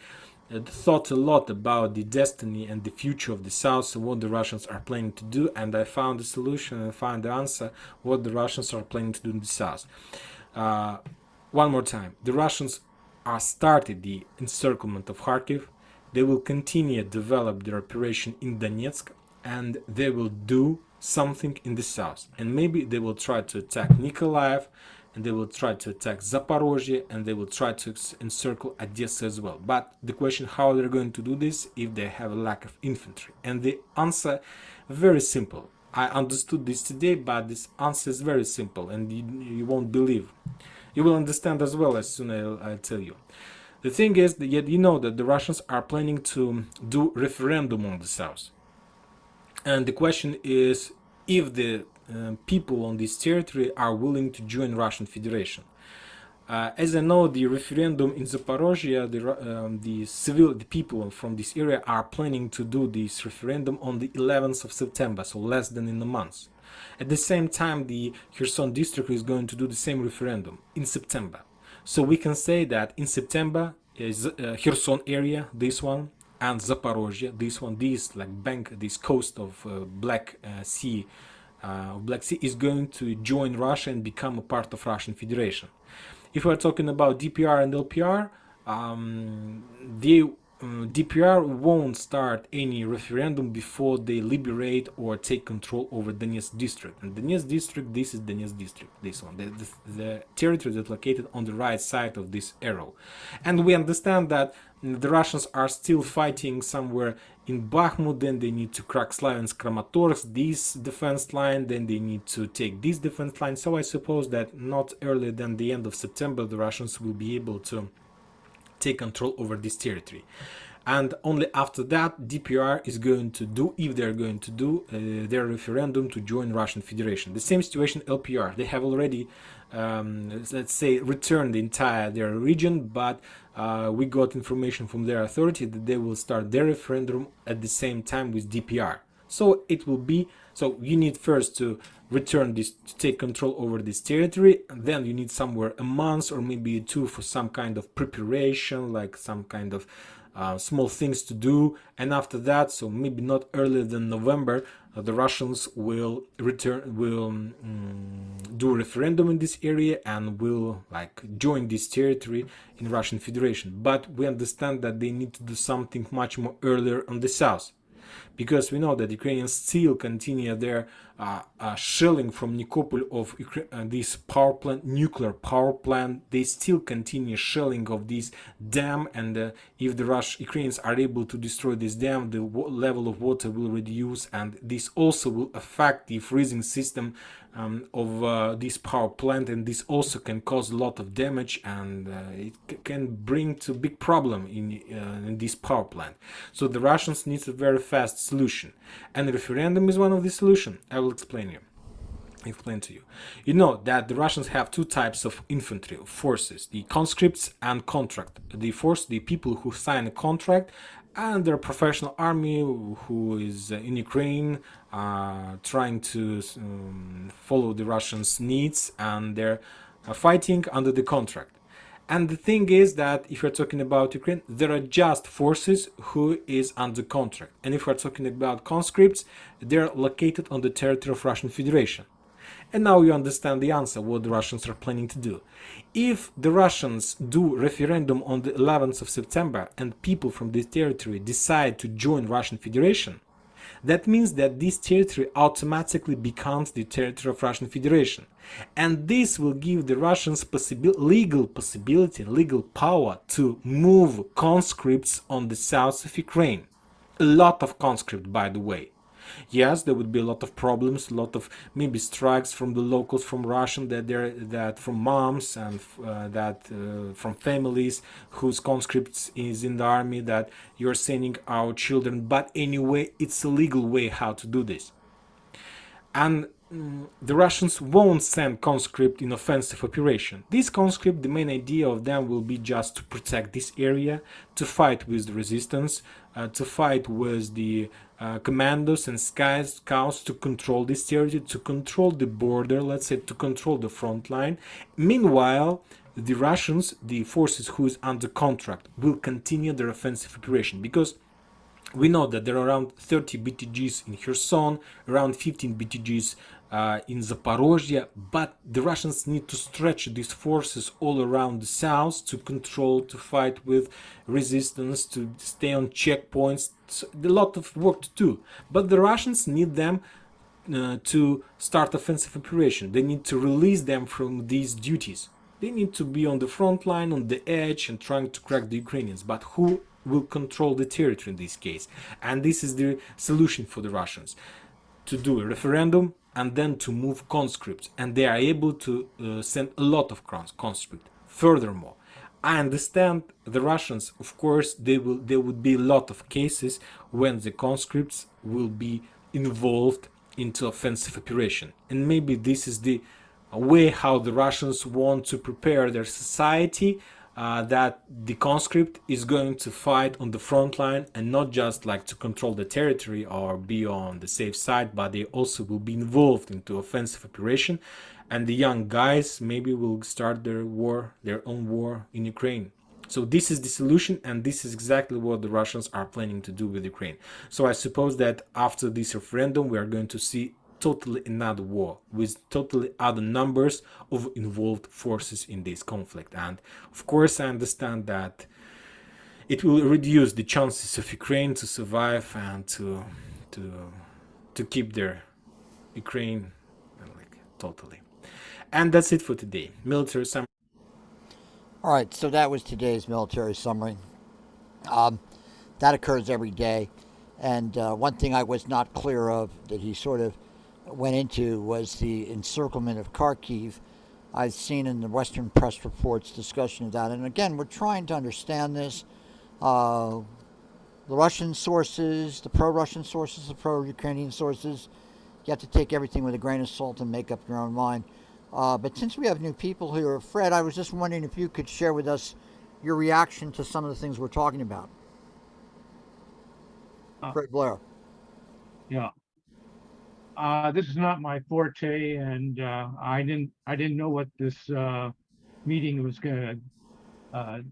thought a lot about the destiny and the future of the South, and what the Russians are planning to do, and I found the solution and found the answer what the Russians are planning to do in the South. One more time, the Russians are started the encirclement of Kharkiv. They will continue to develop their operation in Donetsk, and they will do something in the South, and maybe they will try to attack Nikolaev, and they will try to attack Zaporozhye, and they will try to encircle Odessa as well. But the question how they're going to do this if they have a lack of infantry, and the answer very simple. I understood this today, but this answer is very simple, and you won't believe. You will understand as well as soon as I'll tell you. The thing is that you know that the Russians are planning to do referendum on the South, and the question is if the people on this territory are willing to join Russian Federation. As I know, the referendum in Zaporozhye, the people from this area are planning to do this referendum on the 11th of September, so less than in a month. At the same time, the Kherson district is going to do the same referendum in September. So we can say that in September, Kherson area, this one, and Zaporozhye, this one, this coast of Black Sea is going to join Russia and become a part of Russian Federation. If we're talking about DPR and LPR, DPR won't start any referendum before they liberate or take control over Donetsk district. And Donetsk district, this is Donetsk district, this one, the territory that's located on the right side of this arrow. And we understand that the Russians are still fighting somewhere in Bakhmut, then they need to crack Slaviansk, Kramatorsk, this defense line, then they need to take this defense line. So I suppose that not earlier than the end of September the Russians will be able to take control over this territory, and only after that DPR is going to do, if they're going to do their referendum to join Russian Federation. The same situation LPR, they have already let's say returned the entire their region, but we got information from their authority that they will start their referendum at the same time with DPR. So it will be, so you need first to return this, to take control over this territory, and then you need somewhere a month or maybe two for some kind of preparation, like some kind of small things to do, and after that, so maybe not earlier than November, the Russians will do a referendum in this area and will join this territory in Russian Federation. But we understand that they need to do something much more earlier on the south, because we know that Ukrainians still continue their shelling from Nikopol of this power plant, nuclear power plant. They still continue shelling of this dam, and if the Ukrainians are able to destroy this dam, the level of water will reduce, and this also will affect the freezing system of this power plant, and this also can cause a lot of damage, and it can bring to big problem in this power plant. So the Russians need a very fast solution, and the referendum is one of the solution. I will explain to you. You know that the Russians have two types of infantry forces: the conscripts and contract. The people who sign a contract, and their professional army who is in Ukraine, trying to follow the Russians' needs, and they're fighting under the contract. And the thing is that if you're talking about Ukraine, there are just forces who is under contract. And if we're talking about conscripts, they're located on the territory of Russian Federation. And now you understand the answer, what the Russians are planning to do. If the Russians do referendum on the 11th of September and people from this territory decide to join Russian Federation, that means that this territory automatically becomes the territory of Russian Federation. And this will give the Russians legal power to move conscripts on the south of Ukraine. A lot of conscripts, by the way. Yes, there would be a lot of problems, a lot of maybe strikes from the locals, from Russian, that from moms and from families whose conscripts is in the army, that you're sending our children. But anyway, it's a legal way how to do this. And the Russians won't send conscript in offensive operation. This conscript, the main idea of them will be just to protect this area, to fight with the resistance, to fight with the commandos and scouts, to control this territory, to control the border, let's say, to control the front line. Meanwhile, the Russians, the forces who is under contract, will continue their offensive operation, because we know that there are around 30 BTGs in Kherson, around 15 BTGs in Zaporozhye, but the Russians need to stretch these forces all around the south to control, to fight with resistance, to stay on checkpoints. So, a lot of work to do, but the Russians need them to start offensive operation. They need to release them from these duties. They need to be on the front line, on the edge, and trying to crack the Ukrainians. But who will control the territory in this case? And this is the solution for the Russians: to do a referendum and then to move conscripts. And they are able to send a lot of conscripts. Furthermore, I understand the Russians, of course, there would be a lot of cases when the conscripts will be involved into offensive operation. And maybe this is the way how the Russians want to prepare their society, that the conscript is going to fight on the front line, and not just like to control the territory or be on the safe side, but they also will be involved into offensive operation, and the young guys maybe will start their own war in Ukraine. So this is the solution, and this is exactly what the Russians are planning to do with Ukraine. So I suppose that after this referendum we are going to see totally another war with totally other numbers of involved forces in this conflict. And of course I understand that it will reduce the chances of Ukraine to survive and to keep their Ukraine like totally. And that's it for today. Military summary. All right, so that was today's military summary. That occurs every day. And one thing I was not clear of that he sort of went into was the encirclement of Kharkiv. I've seen in the Western press reports discussion of that. And again, we're trying to understand this. The Russian sources, the pro-Russian sources, the pro-Ukrainian sources, you have to take everything with a grain of salt and make up your own mind. But since we have new people here, Fred, I was just wondering if you could share with us your reaction to some of the things we're talking about. Fred Blair. Yeah. This is not my forte, and I didn't know what this meeting was going to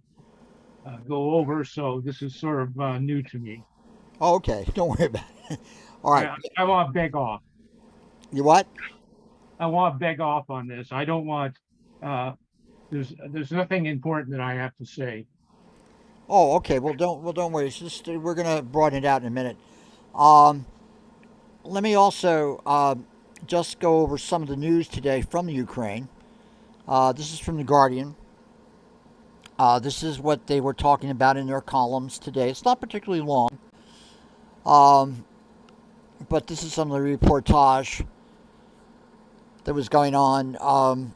go over, so this is sort of new to me. Oh, okay. Don't worry about it. All right. I want to beg off. You what? I want to beg off on this. I don't want. There's nothing important that I have to say. Oh, okay. Well, don't worry. It's just we're gonna broaden it out in a minute. Let me also just go over some of the news today from the Ukraine. This is from The Guardian. This is what they were talking about in their columns today. It's not particularly long, but this is some of the reportage that was going on.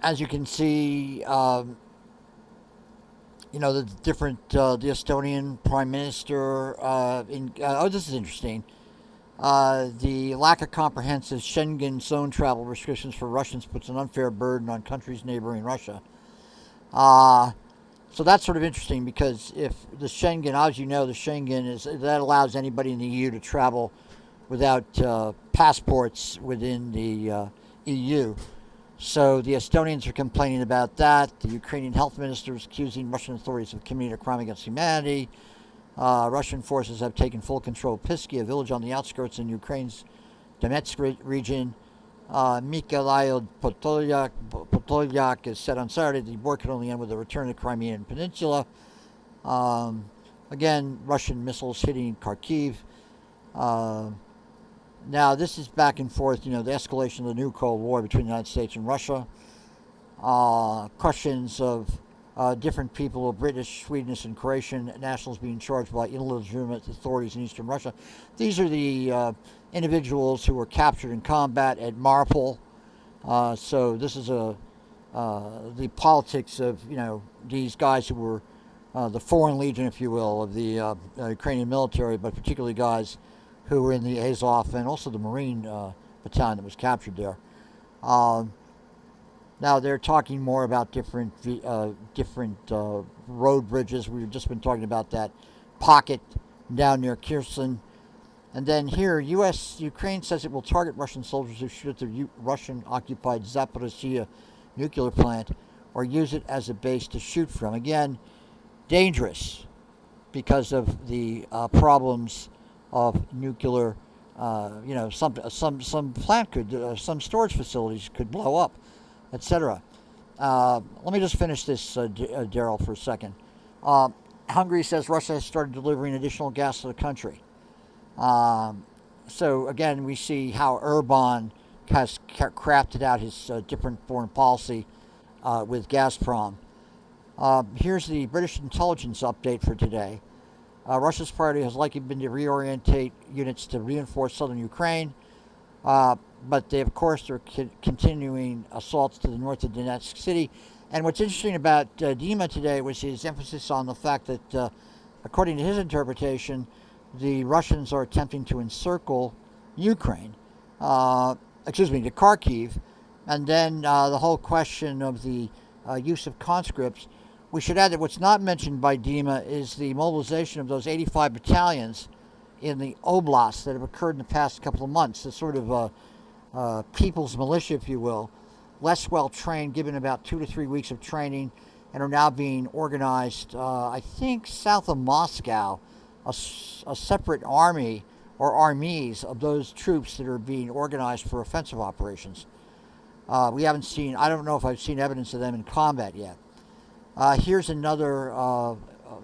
As you can see, the different, the Estonian Prime Minister, this is interesting. The lack of comprehensive Schengen zone travel restrictions for Russians puts an unfair burden on countries neighboring Russia. So that's sort of interesting because if the Schengen, as you know, the Schengen that allows anybody in the EU to travel without passports within the EU. So the Estonians are complaining about that. The Ukrainian health minister is accusing Russian authorities of committing a crime against humanity. Russian forces have taken full control of Pisky, a village on the outskirts in Ukraine's Donetsk region. Mikhail Podolyak has said on Saturday that the war could only end with a return to the Crimean Peninsula. Again, Russian missiles hitting Kharkiv. Now, this is back and forth, the escalation of the new Cold War between the United States and Russia. Questions of different people, British, Swedish, and Croatian nationals being charged by illegitimate authorities in eastern Russia. These are the individuals who were captured in combat at Mariupol. So this is the politics of, these guys who were the Foreign Legion, if you will, of the Ukrainian military, but particularly guys who were in the Azov and also the Marine battalion that was captured there. Now they're talking more about different road bridges. We've just been talking about that pocket down near Kherson. And then here, Ukraine says it will target Russian soldiers who shoot at the Russian-occupied Zaporizhzhia nuclear plant or use it as a base to shoot from. Again, dangerous because of the problems of nuclear. Some plant could, some storage facilities could blow up, etc. Let me just finish this, Daryl, for a second. Hungary says Russia has started delivering additional gas to the country. So again, we see how Erdogan has crafted out his different foreign policy with Gazprom. Here's the British intelligence update for today. Russia's priority has likely been to reorientate units to reinforce southern Ukraine, but they, of course, are continuing assaults to the north of Donetsk city. And what's interesting about Dima today was his emphasis on the fact that, according to his interpretation, the Russians are attempting to encircle Ukraine, to Kharkiv, and then the whole question of the use of conscripts. We should add that what's not mentioned by Dima is the mobilization of those 85 battalions in the Oblast that have occurred in the past couple of months. It's sort of a people's militia, if you will, less well trained, given about 2 to 3 weeks of training, and are now being organized, I think, south of Moscow, a separate army or armies of those troops that are being organized for offensive operations. We haven't seen, I don't know if I've seen evidence of them in combat yet. Here's another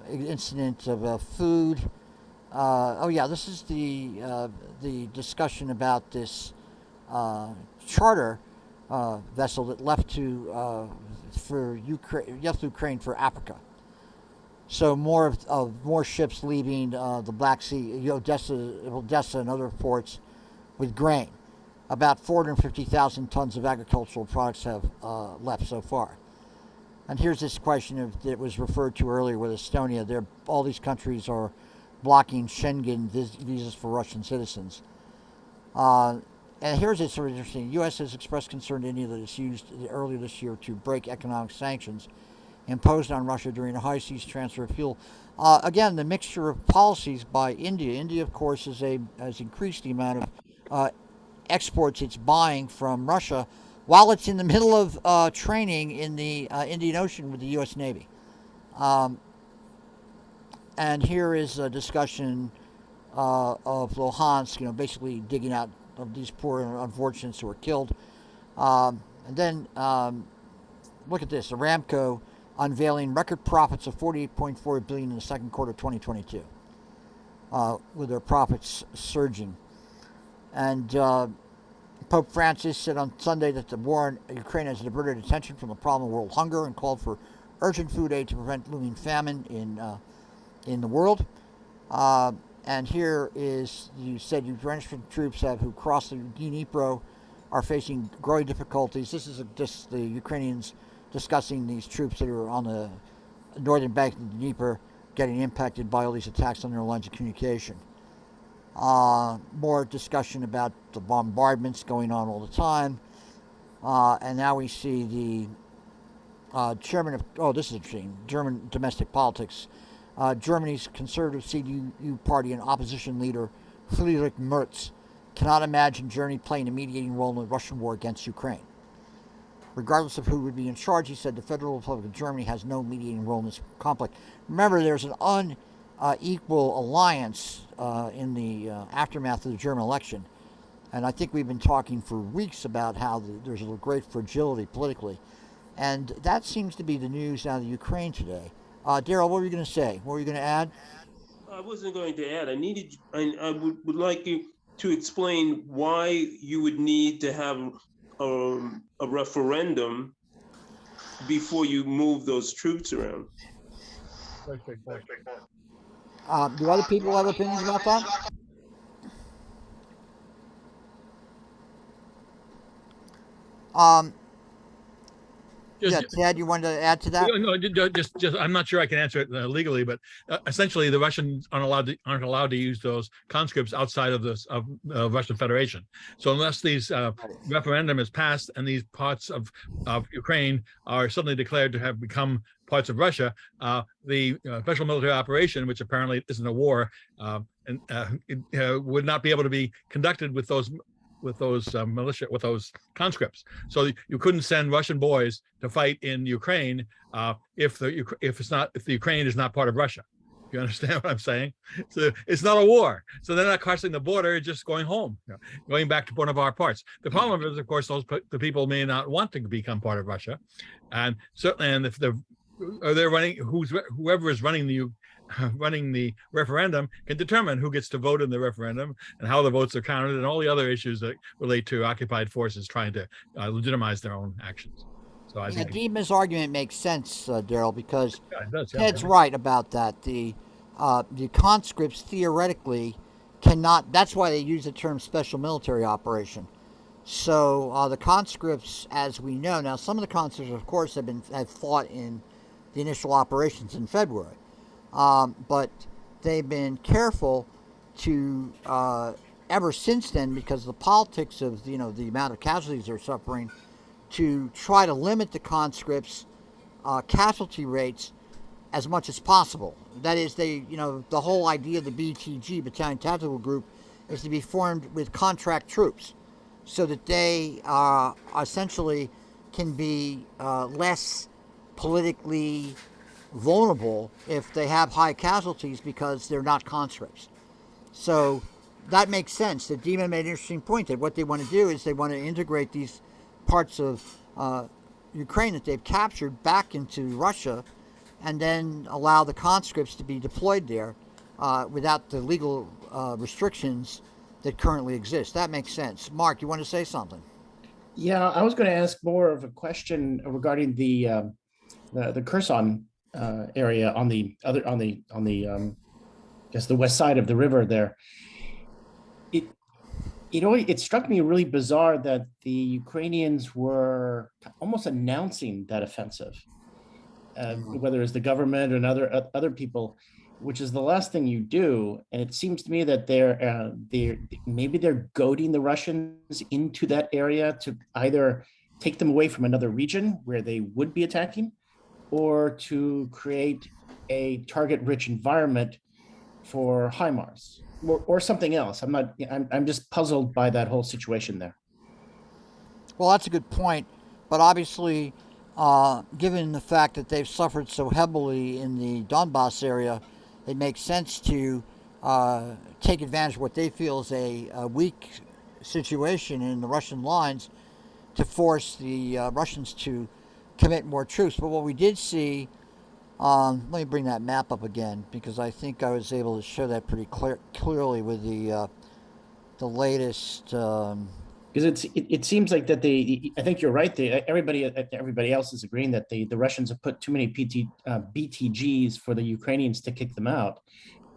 incident of food. This is the discussion about this charter vessel that left for Ukraine for Africa. So more ships leaving the Black Sea, Odessa, and other ports with grain. About 450,000 tons of agricultural products have left so far. And here's this question that was referred to earlier with Estonia. All these countries are blocking Schengen visas for Russian citizens. And here's this sort of interesting. The U.S. has expressed concern to India that it's used earlier this year to break economic sanctions imposed on Russia during a high seas transfer of fuel. Again, the mixture of policies by India. India, of course, has increased the amount of exports it's buying from Russia while it's in the middle of training in the Indian Ocean with the U.S. Navy. And here is a discussion of Luhansk, basically digging out of these poor unfortunates who were killed. And then look at this, Aramco unveiling record profits of $48.4 billion in the second quarter of 2022, with their profits surging. And Pope Francis said on Sunday that the war in Ukraine has diverted attention from the problem of world hunger and called for urgent food aid to prevent looming famine in the world. And here is, you said Ukrainian troops who crossed the Dnipro are facing growing difficulties. This is just the Ukrainians discussing these troops that are on the northern bank of the Dnieper getting impacted by all these attacks on their lines of communication. More discussion about the bombardments going on all the time. And now we see the chairman of, this is interesting, German domestic politics. Germany's conservative CDU party and opposition leader Friedrich Merz cannot imagine Germany playing a mediating role in the Russian war against Ukraine. Regardless of who would be in charge, he said the Federal Republic of Germany has no mediating role in this conflict. Remember, there's an unequal alliance in the aftermath of the German election. And I think we've been talking for weeks about how there's a great fragility politically. And that seems to be the news out of Ukraine today. Daryl, what were you going to say? What were you going to add? I wasn't going to add. I would like you to explain why you would need to have a referendum before you move those troops around. Do other people have opinions about that? Yeah, Ted, you wanted to add to that? No, just I'm not sure I can answer it legally, but essentially the Russians aren't allowed to use those conscripts outside of the Russian Federation. So unless these referendum is passed and these parts of Ukraine are suddenly declared to have become parts of Russia, the special military operation, which apparently isn't a war, would not be able to be conducted with those militia, with those conscripts. So you couldn't send Russian boys to fight in Ukraine if the Ukraine is not part of Russia. You understand what I'm saying? So it's not a war. So they're not crossing the border, just going home, going back to one of our parts. The problem is, of course, the people may not want to become part of Russia, and certainly, and if they're running, whoever is running the referendum can determine who gets to vote in the referendum and how the votes are counted and all the other issues that relate to occupied forces trying to legitimize their own actions. So I think Dima's argument makes sense, Daryl, because it does, Ted's right about that. The conscripts theoretically cannot. That's why they use the term special military operation. So the conscripts, as we know now, some of the conscripts, of course, have fought in the initial operations in February. But they've been careful to, ever since then, because of the politics of the amount of casualties they're suffering, to try to limit the conscripts' casualty rates as much as possible. That is, the whole idea of the BTG, Battalion Tactical Group, is to be formed with contract troops, so that they essentially can be less politically vulnerable if they have high casualties because they're not conscripts. So that makes sense. That Dima made an interesting point that what they want to do is they want to integrate these parts of Ukraine that they've captured back into Russia, and then allow the conscripts to be deployed there without the legal restrictions that currently exist. That makes sense. Mark, you want to say something? Yeah, I was going to ask more of a question regarding the Kherson area on the west side of the river there. It struck me really bizarre that the Ukrainians were almost announcing that offensive, whether it's the government and other people, which is the last thing you do. And it seems to me that they're goading the Russians into that area to either take them away from another region where they would be attacking, or to create a target-rich environment for HIMARS, or something else. I'm just puzzled by that whole situation there. Well, that's a good point, but obviously, given the fact that they've suffered so heavily in the Donbass area, it makes sense to take advantage of what they feel is a weak situation in the Russian lines to force the Russians to commit more troops. But what we did see, let me bring that map up again, because I think I was able to show that pretty clearly with the latest. Because it seems like that I think you're right. Everybody else is agreeing that the Russians have put too many BTGs for the Ukrainians to kick them out.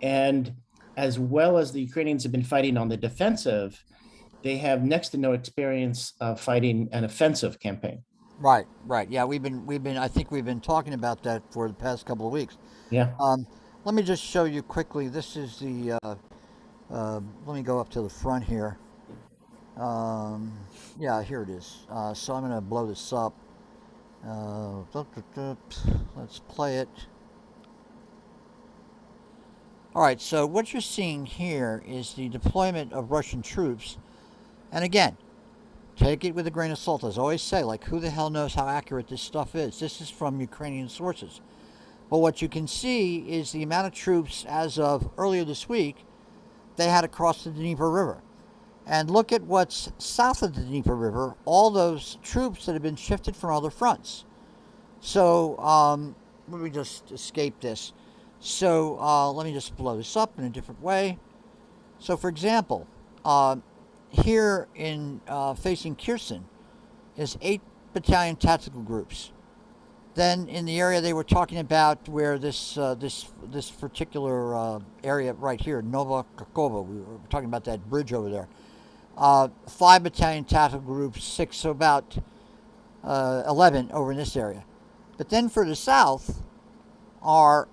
And as well as the Ukrainians have been fighting on the defensive, they have next to no experience fighting an offensive campaign. Right, right. Yeah, I think we've been talking about that for the past couple of weeks. Yeah. Let me just show you quickly. This is the, let me go up to the front here. Yeah, here it is. So I'm going to blow this up. Let's play it. All right, so what you're seeing here is the deployment of Russian troops. And again, take it with a grain of salt. As I always say, like, who the hell knows how accurate this stuff is? This is from Ukrainian sources. But what you can see is the amount of troops as of earlier this week they had across the Dnieper River. And look at what's south of the Dnieper River, all those troops that have been shifted from other fronts. So, let me just escape this. So, let me just blow this up in a different way. So, for example, here in facing Kherson is 8 battalion tactical groups. Then in the area they were talking about where this particular area right here, Nova Kakova, we were talking about that bridge over there. 5 battalion tactical groups, 6, so about 11 over in this area. But then for the south are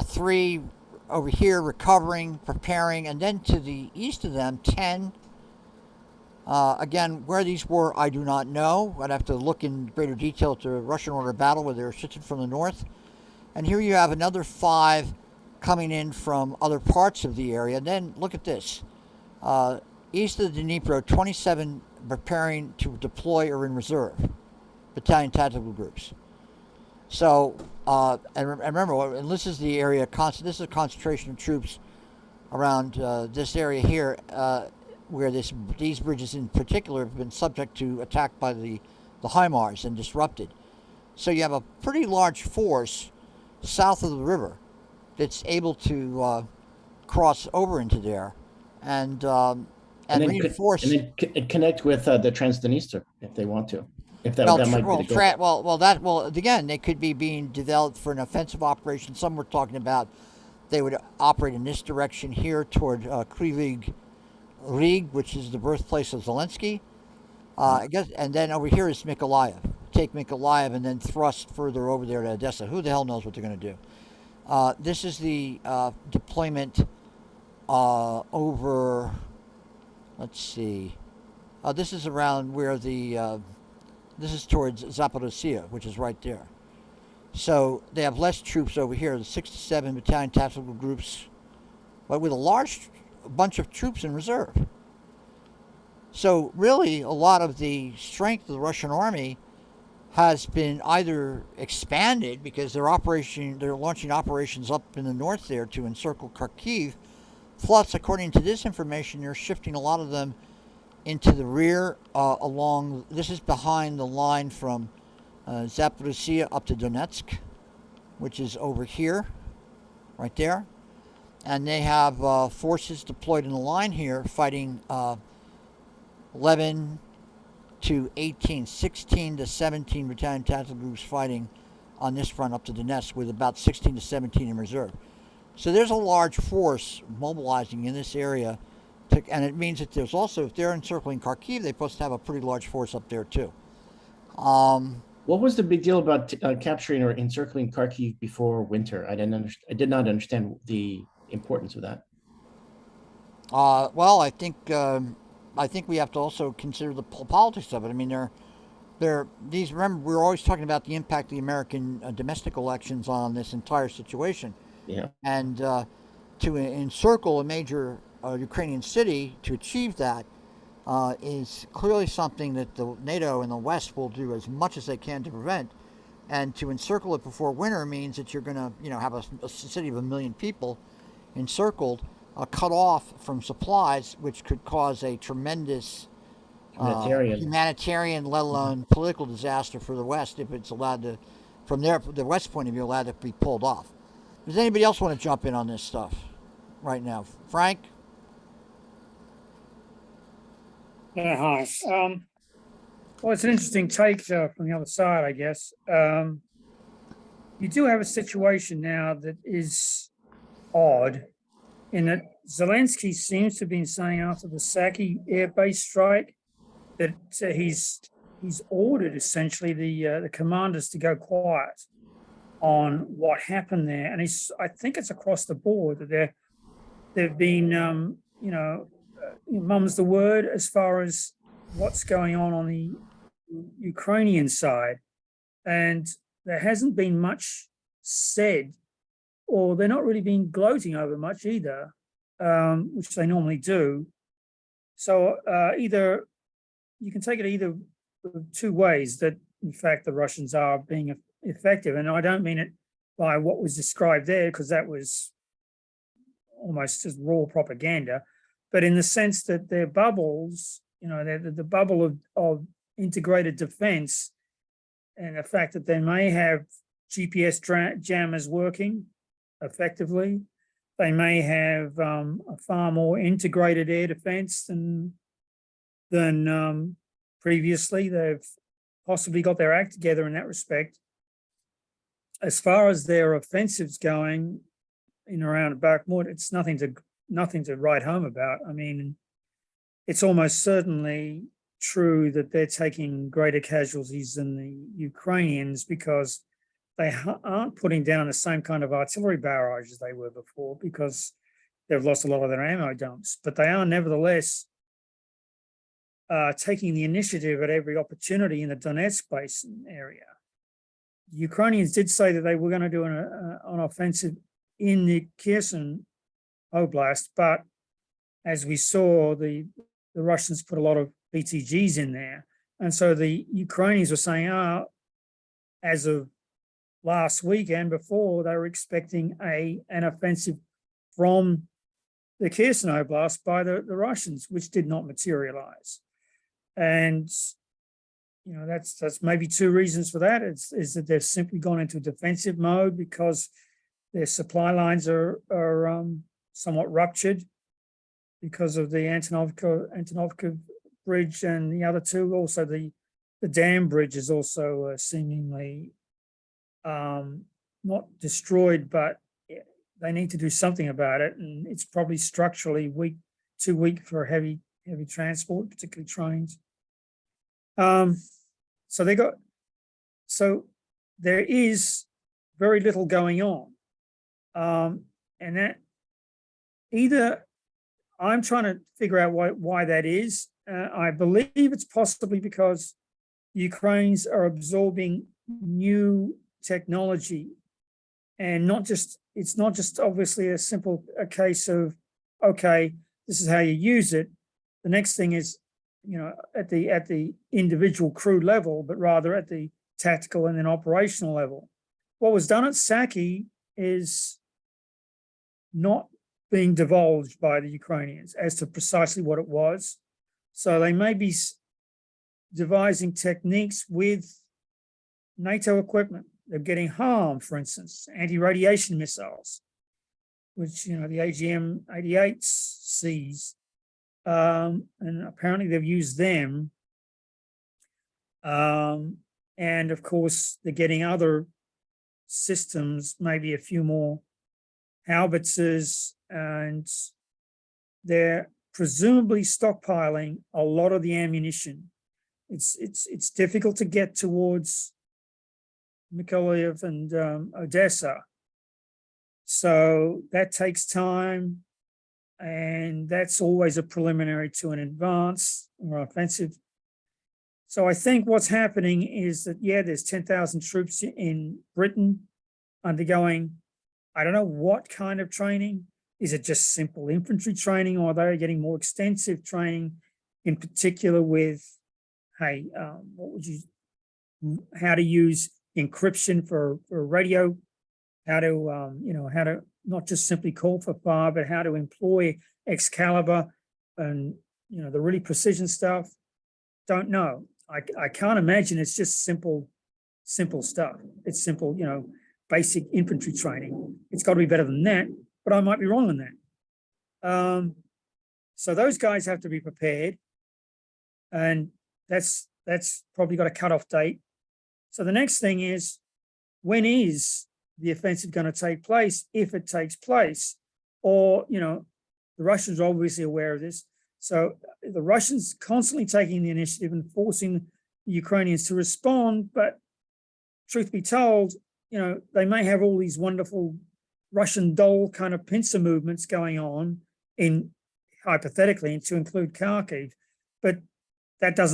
3 over here recovering, preparing, and then to the east of them, 10. Again, where these were, I do not know. I'd have to look in greater detail to Russian order of battle where they were shifted from the north. And here you have another 5 coming in from other parts of the area. And then look at this. East of the Dnipro, 27 preparing to deploy or in reserve. Battalion tactical groups. So, and remember, and this is the area, this is a concentration of troops around this area here, where these bridges in particular have been subject to attack by the HIMARS and disrupted. So you have a pretty large force south of the river that's able to cross over into there and reinforce. And then connect with the Transdniester if they want to. If that might be the goal. Again, they could be being developed for an offensive operation. Some were talking about they would operate in this direction here toward Kryvyi Rih, which is the birthplace of Zelensky. I guess, and then over here is Mykolaiv. Take Mykolaiv and then thrust further over there to Odessa. Who the hell knows what they're going to do? This is the deployment over. Let's see. This is around where the. This is towards Zaporozhye, which is right there. So they have less troops over here, the 6 to 7 battalion tactical groups, but with a large bunch of troops in reserve. So really, a lot of the strength of the Russian army has been either expanded because they're launching operations up in the north there to encircle Kharkiv. Plus, according to this information, they're shifting a lot of them into the rear along. This is behind the line from Zaporozhye up to Donetsk, which is over here, right there. And they have forces deployed in the line here fighting 11 to 18, 16 to 17 battalion tactical groups fighting on this front up to Donetsk with about 16 to 17 in reserve. So there's a large force mobilizing in this area. And it means that there's also, if they're encircling Kharkiv, they're supposed to have a pretty large force up there too. What was the big deal about capturing or encircling Kharkiv before winter? I did not understand the importance of that. Well, I think we have to also consider the politics of it. I mean, remember, we're always talking about the impact of the American domestic elections on this entire situation. Yeah. And to encircle a major Ukrainian city to achieve that is clearly something that the NATO and the West will do as much as they can to prevent. And to encircle it before winter means that you're going to, have a city of 1 million people encircled, cut off from supplies, which could cause a tremendous humanitarian, let alone political disaster for the West if it's allowed to, from the West point of view, allowed to be pulled off. Does anybody else want to jump in on this stuff right now? Frank? Yeah, hi. Well, it's an interesting take from the other side, I guess. You do have a situation now that is odd in that Zelensky seems to have been saying after the Saki air base strike that he's ordered essentially the commanders to go quiet on what happened there, and I think it's across the board that they've been mum's the word as far as what's going on the Ukrainian side, and there hasn't been much said, or they're not really been gloating over much either, which they normally do. So either you can take it either two ways, that in fact the Russians are being effective, and I don't mean it by what was described there, because that was almost just raw propaganda, but in the sense that their bubbles, the bubble of integrated defense, and the fact that they may have GPS jammers working effectively, they may have a far more integrated air defense than previously. They've possibly got their act together in that respect. As far as their offensives going in around Bakhmut, it's nothing to write home about. I mean, it's almost certainly true that they're taking greater casualties than the Ukrainians, because they aren't putting down the same kind of artillery barrage as they were before, because they've lost a lot of their ammo dumps. But they are nevertheless taking the initiative at every opportunity in the Donetsk basin area. The Ukrainians did say that they were going to do an offensive in the Kherson Oblast, but as we saw, the Russians put a lot of BTGs in there. And so the Ukrainians were saying, as of last weekend before, they were expecting an offensive from the Kherson Oblast by the Russians, which did not materialize. And that's maybe two reasons for that. Is that they've simply gone into defensive mode because their supply lines are somewhat ruptured because of the Antonovka bridge, and the other two, also the dam bridge is also seemingly not destroyed, but they need to do something about it, and it's probably structurally too weak for heavy transport, particularly trains. So there is very little going on, and that either I'm trying to figure out why that is. I believe it's possibly because Ukrainians are absorbing new technology, and it's not just obviously a case of, okay, this is how you use it. The next thing is, at the individual crew level, but rather at the tactical and then operational level. What was done at Saki is not being divulged by the Ukrainians as to precisely what it was. So they may be devising techniques with NATO equipment. They're getting harmed, for instance, anti-radiation missiles, which the AGM-88 sees. And apparently they've used them. And of course, they're getting other systems, maybe a few more howitzers, and they're presumably stockpiling a lot of the ammunition. It's difficult to get towards Mykolaiv and Odessa. So that takes time, and that's always a preliminary to an advance or offensive. So I think what's happening is that, there's 10,000 troops in Britain undergoing, I don't know what kind of training. Is it just simple infantry training, or are they getting more extensive training, in particular with, how to use encryption for radio, how to not just simply call for fire, but how to employ Excalibur and, the really precision stuff? Don't know. I can't imagine it's just simple stuff. It's simple, basic infantry training. It's got to be better than that, but I might be wrong on that. So those guys have to be prepared. and that's probably got a cutoff date. So the next thing is, when is the offensive going to take place, if it takes place? Or, the Russians are obviously aware of this. So the Russians constantly taking the initiative and forcing the Ukrainians to respond. But truth be told, they may have all these wonderful Russian doll kind of pincer movements going on in hypothetically to include Kharkiv, but that's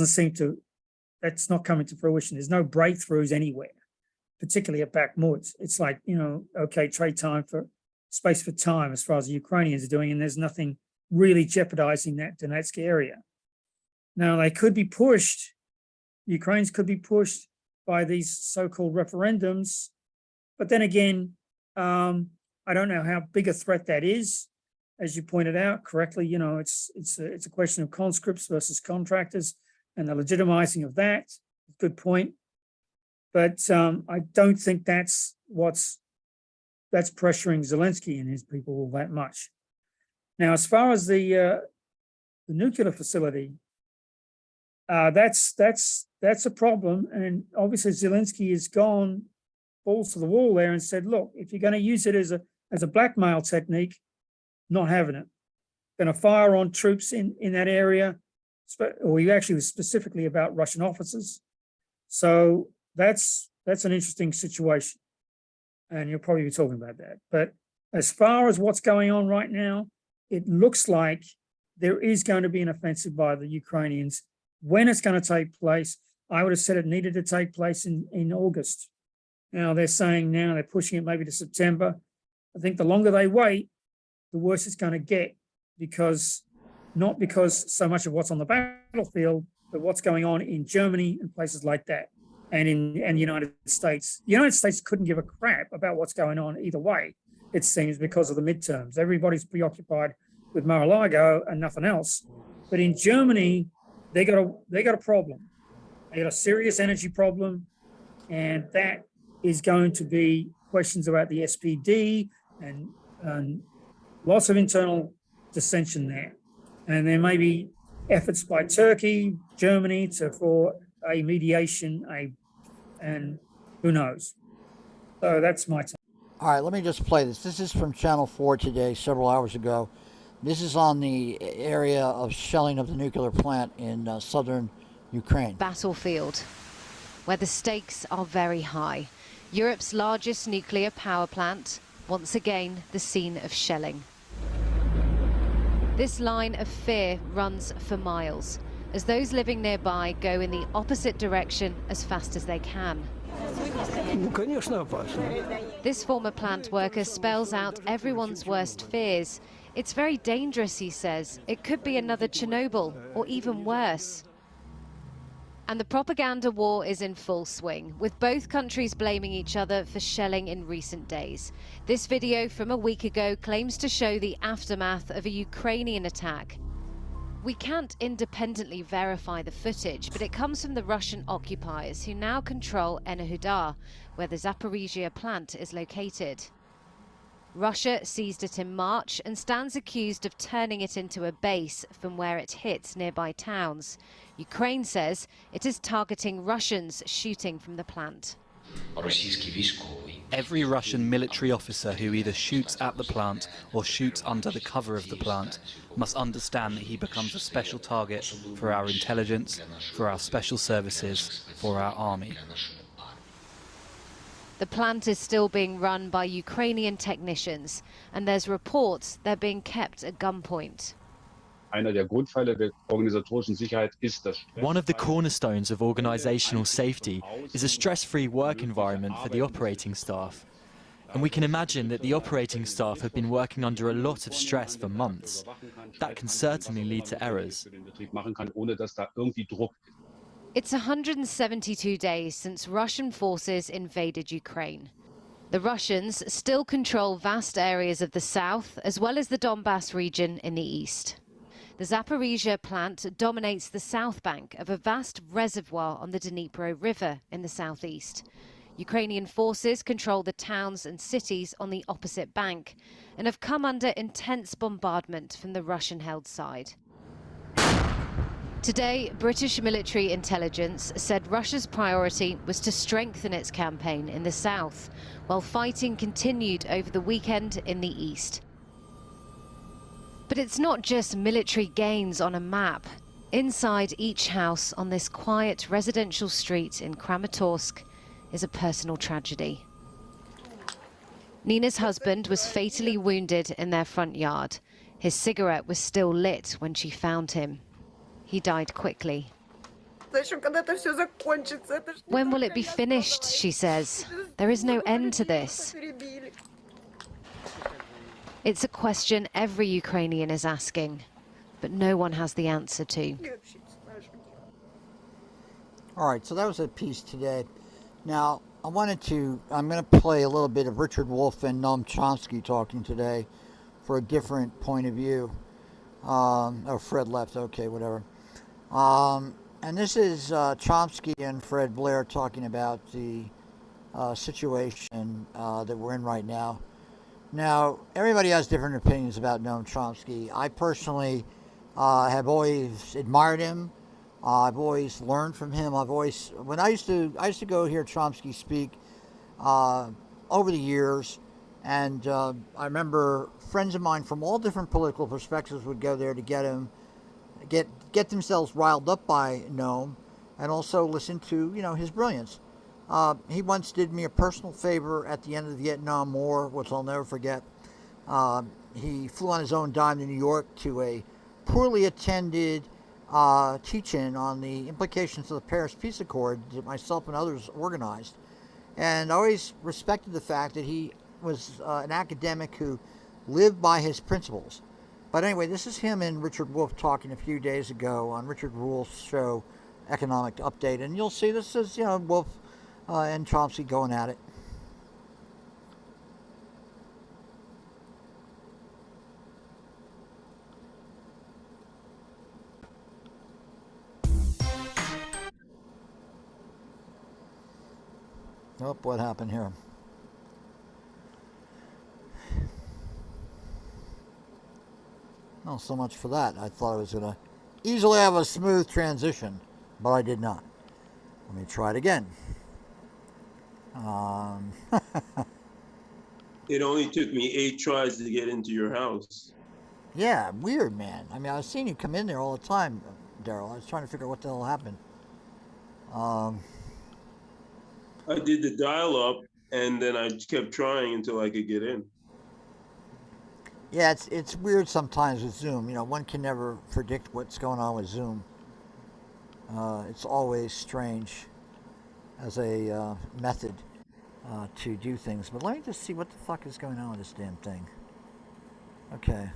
not coming to fruition. There's no breakthroughs anywhere, particularly at Bakhmut. It's like, okay, trade space for time as far as the Ukrainians are doing, and there's nothing really jeopardizing that Donetsk area. Now, they could be pushed, Ukrainians could be pushed by these so-called referendums, but then again, I don't know how big a threat that is. As you pointed out correctly, it's a question of conscripts versus contractors and the legitimizing of that. Good point. But I don't think that's pressuring Zelensky and his people all that much. Now, as far as the nuclear facility, that's a problem. And obviously Zelensky has gone balls to the wall there and said, look, if you're going to use it as a blackmail technique, not having it. Going to fire on troops in that area, or he actually was specifically about Russian officers. So that's an interesting situation. And you'll probably be talking about that. But as far as what's going on right now, it looks like there is going to be an offensive by the Ukrainians. When it's going to take place, I would have said it needed to take place in August. Now they're saying they're pushing it maybe to September. I think the longer they wait, the worse it's going to get, not because so much of what's on the battlefield, but what's going on in Germany and places like that, and the United States. The United States couldn't give a crap about what's going on either way, it seems, because of the midterms. Everybody's preoccupied with Mar-a-Lago and nothing else. But in Germany, they got a problem. They got a serious energy problem, and that is going to be questions about the SPD and lots of internal dissension there. And there may be efforts by Turkey, Germany for a mediation, and who knows. So that's my take. All right, let me just play this. This is from Channel 4 today, several hours ago. This is on the area of shelling of the nuclear plant in southern Ukraine. Battlefield, where the stakes are very high. Europe's largest nuclear power plant, once again the scene of shelling. This line of fear runs for miles, as those living nearby go in the opposite direction as fast as they can. This former plant worker spells out everyone's worst fears. It's very dangerous, he says. It could be another Chernobyl, or even worse. And the propaganda war is in full swing, with both countries blaming each other for shelling in recent days. This video from a week ago claims to show the aftermath of a Ukrainian attack. We can't independently verify the footage, but it comes from the Russian occupiers who now control Enerhodar, where the Zaporizhia plant is located. Russia seized it in March and stands accused of turning it into a base from where it hits nearby towns. Ukraine says it is targeting Russians shooting from the plant. Every Russian military officer who either shoots at the plant or shoots under the cover of the plant must understand that he becomes a special target for our intelligence, for our special services, for our army. The plant is still being run by Ukrainian technicians, and there's reports they're being kept at gunpoint. One of the cornerstones of organisational safety is a stress-free work environment for the operating staff. And we can imagine that the operating staff have been working under a lot of stress for months. That can certainly lead to errors. It's 172 days since Russian forces invaded Ukraine. The Russians still control vast areas of the south, as well as the Donbass region in the east. The Zaporizhia plant dominates the south bank of a vast reservoir on the Dnipro River in the southeast. Ukrainian forces control the towns and cities on the opposite bank and have come under intense bombardment from the Russian-held side. Today, British military intelligence said Russia's priority was to strengthen its campaign in the south, while fighting continued over the weekend in the east. But it's not just military gains on a map. Inside each house on this quiet residential street in Kramatorsk is a personal tragedy. Nina's husband was fatally wounded in their front yard. His cigarette was still lit when she found him. He died quickly. When will it be finished, she says. There is no end to this. It's a question every Ukrainian is asking, but no one has the answer to. All right, so that was a piece today. Now, I'm going to play a little bit of Richard Wolff and Noam Chomsky talking today for a different point of view. Oh, Fred left, okay, whatever. And this is Chomsky and Fred Blair talking about the situation that we're in right now. Now, everybody has different opinions about Noam Chomsky. I personally have always admired him. I've always learned from him. I used to go hear Chomsky speak over the years, and I remember friends of mine from all different political perspectives would go there to get themselves riled up by Noam, and also listen to his brilliance. He once did me a personal favor at the end of the Vietnam War, which I'll never forget. He flew on his own dime to New York to a poorly attended teach-in on the implications of the Paris Peace Accord that myself and others organized. And I always respected the fact that he was an academic who lived by his principles. But anyway, this is him and Richard Wolff talking a few days ago on Richard Wolff's show, Economic Update. And you'll see this is, Wolff and Chomsky going at it. Oh, what happened here? Not so much for that. I thought I was going to easily have a smooth transition, but I did not. Let me try it again. It only took me 8 tries to get into your house. Yeah, weird, man. I mean, I was seeing you come in there all the time, Daryl. I was trying to figure out what the hell happened. I did the dial-up, and then I kept trying until I could get in. Yeah, it's weird sometimes with Zoom. One can never predict what's going on with Zoom. It's always strange as a method to do things. But let me just see what the fuck is going on with this damn thing. Okay.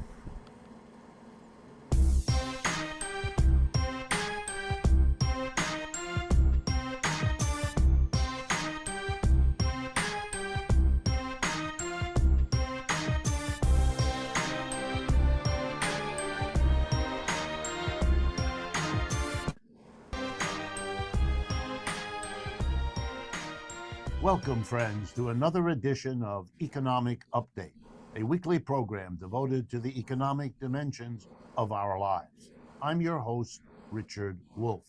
Welcome, friends, to another edition of Economic Update, a weekly program devoted to the economic dimensions of our lives. I'm your host, Richard Wolff.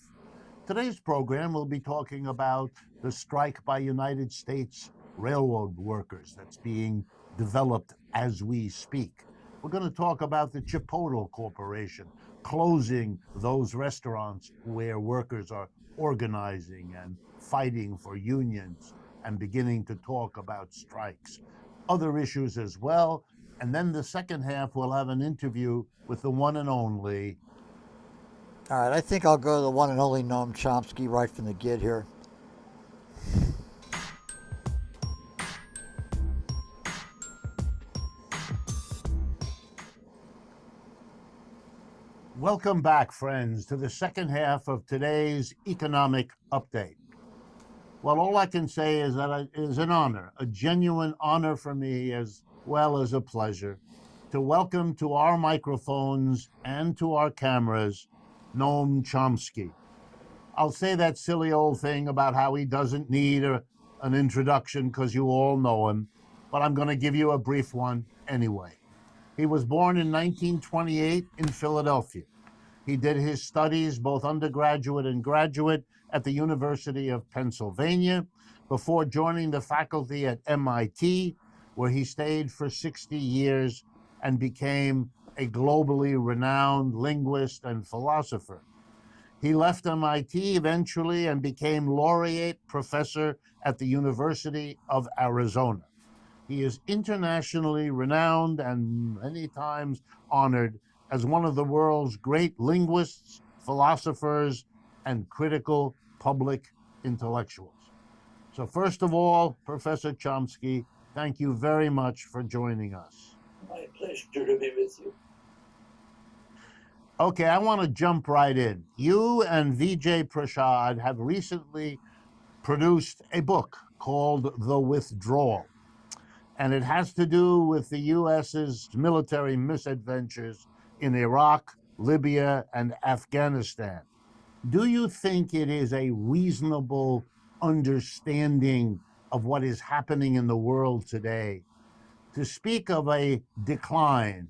Today's program will be talking about the strike by United States railroad workers that's being developed as we speak. We're going to talk about the Chipotle Corporation closing those restaurants where workers are organizing and fighting for unions and beginning to talk about strikes. Other issues as well. And then the second half, we'll have an interview with the one and only. All right, I think I'll go to the one and only Noam Chomsky right from the get here. Welcome back, friends, to the second half of today's Economic Update. Well, all I can say is that it is an honor, a genuine honor for me, as well as a pleasure, to welcome to our microphones and to our cameras, Noam Chomsky. I'll say that silly old thing about how he doesn't need an introduction because you all know him, but I'm going to give you a brief one anyway. He was born in 1928 in Philadelphia. He did his studies, both undergraduate and graduate, at the University of Pennsylvania before joining the faculty at MIT, where he stayed for 60 years and became a globally renowned linguist and philosopher. He left MIT eventually and became laureate professor at the University of Arizona. He is internationally renowned and many times honored as one of the world's great linguists, philosophers, and critical public intellectuals. So first of all, Professor Chomsky, thank you very much for joining us. My pleasure to be with you. Okay, I want to jump right in. You and Vijay Prashad have recently produced a book called The Withdrawal, and it has to do with the U.S.'s military misadventures in Iraq, Libya, and Afghanistan. Do you think it is a reasonable understanding of what is happening in the world today to speak of a decline,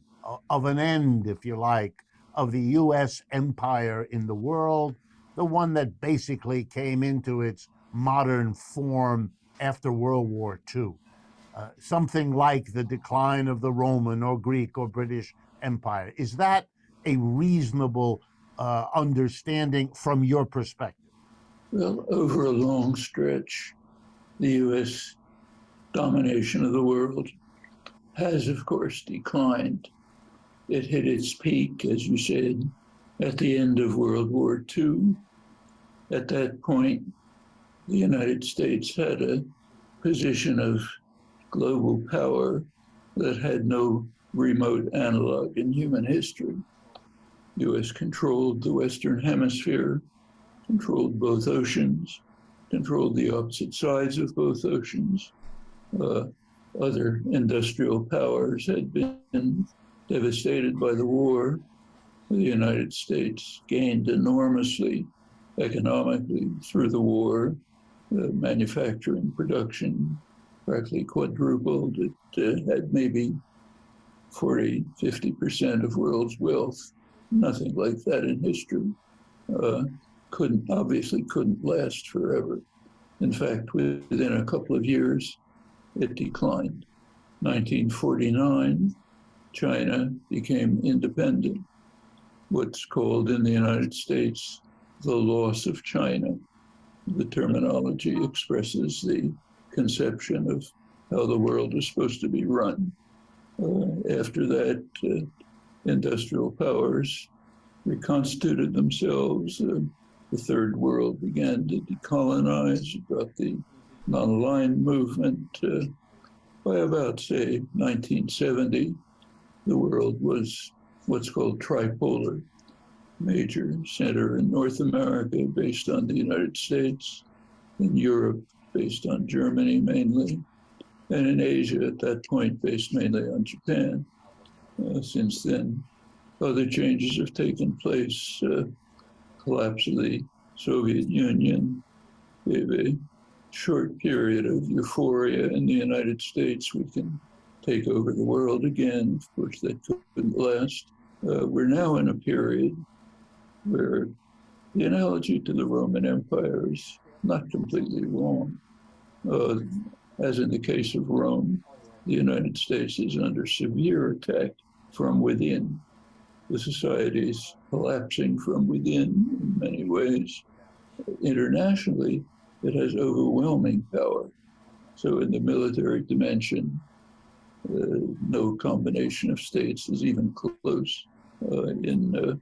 of an end, if you like, of the U.S. empire in the world, the one that basically came into its modern form after World War II? Something like the decline of the Roman or Greek or British Empire. Is that a reasonable understanding from your perspective? Well, over a long stretch, the U.S. domination of the world has, of course, declined. It hit its peak, as you said, at the end of World War II. At that point, the United States had a position of global power that had no remote analog in human history. The U.S. controlled the Western Hemisphere, controlled both oceans, controlled the opposite sides of both oceans. Other industrial powers had been devastated by the war. The United States gained enormously economically through the war. Manufacturing production practically quadrupled. It had maybe 40, 50% of world's wealth. Nothing like that in history. Obviously couldn't last forever. In fact, within a couple of years, it declined. 1949, China became independent. What's called in the United States the loss of China. The terminology expresses the conception of how the world is supposed to be run. After that, industrial powers reconstituted themselves. The third world began to decolonize. It brought the non-aligned movement. By about, say, 1970, the world was what's called tripolar. Major center in North America based on the United States, in Europe based on Germany mainly, and in Asia at that point based mainly on Japan. Since then, other changes have taken place. Collapse of the Soviet Union gave a short period of euphoria in the United States. We can take over the world again. Of course, that couldn't last. We're now in a period where the analogy to the Roman Empire is not completely wrong. As in the case of Rome, the United States is under severe attack from within. The society is collapsing from within in many ways. Internationally, it has overwhelming power. So in the military dimension, no combination of states is even close. In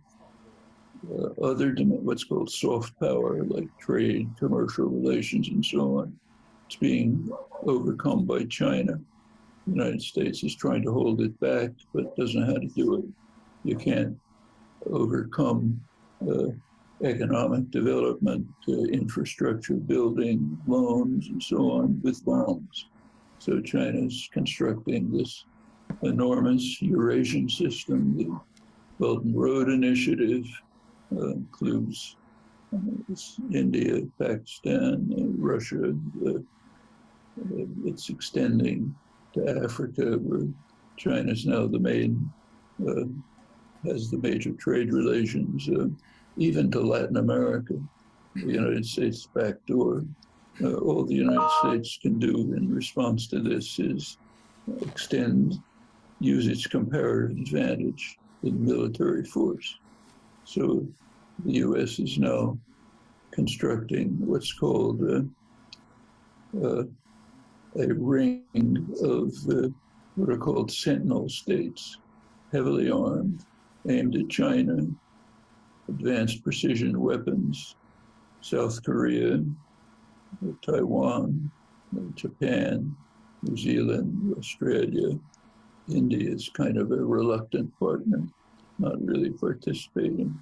other what's called soft power, like trade, commercial relations, and so on, it's being overcome by China. The United States is trying to hold it back, but doesn't know how to do it. You can't overcome economic development, infrastructure building, loans, and so on with bombs. So China's constructing this enormous Eurasian system. The Belt and Road Initiative includes India, Pakistan, Russia. It's extending to Africa, where China's now the main has the major trade relations, even to Latin America. The United States backdoor. All the United States can do in response to this is use its comparative advantage in military force. So the U.S. is now constructing what's called a ring of what are called sentinel states, heavily armed, aimed at China, advanced precision weapons, South Korea, Taiwan, Japan, New Zealand, Australia. India is kind of a reluctant partner, not really participating.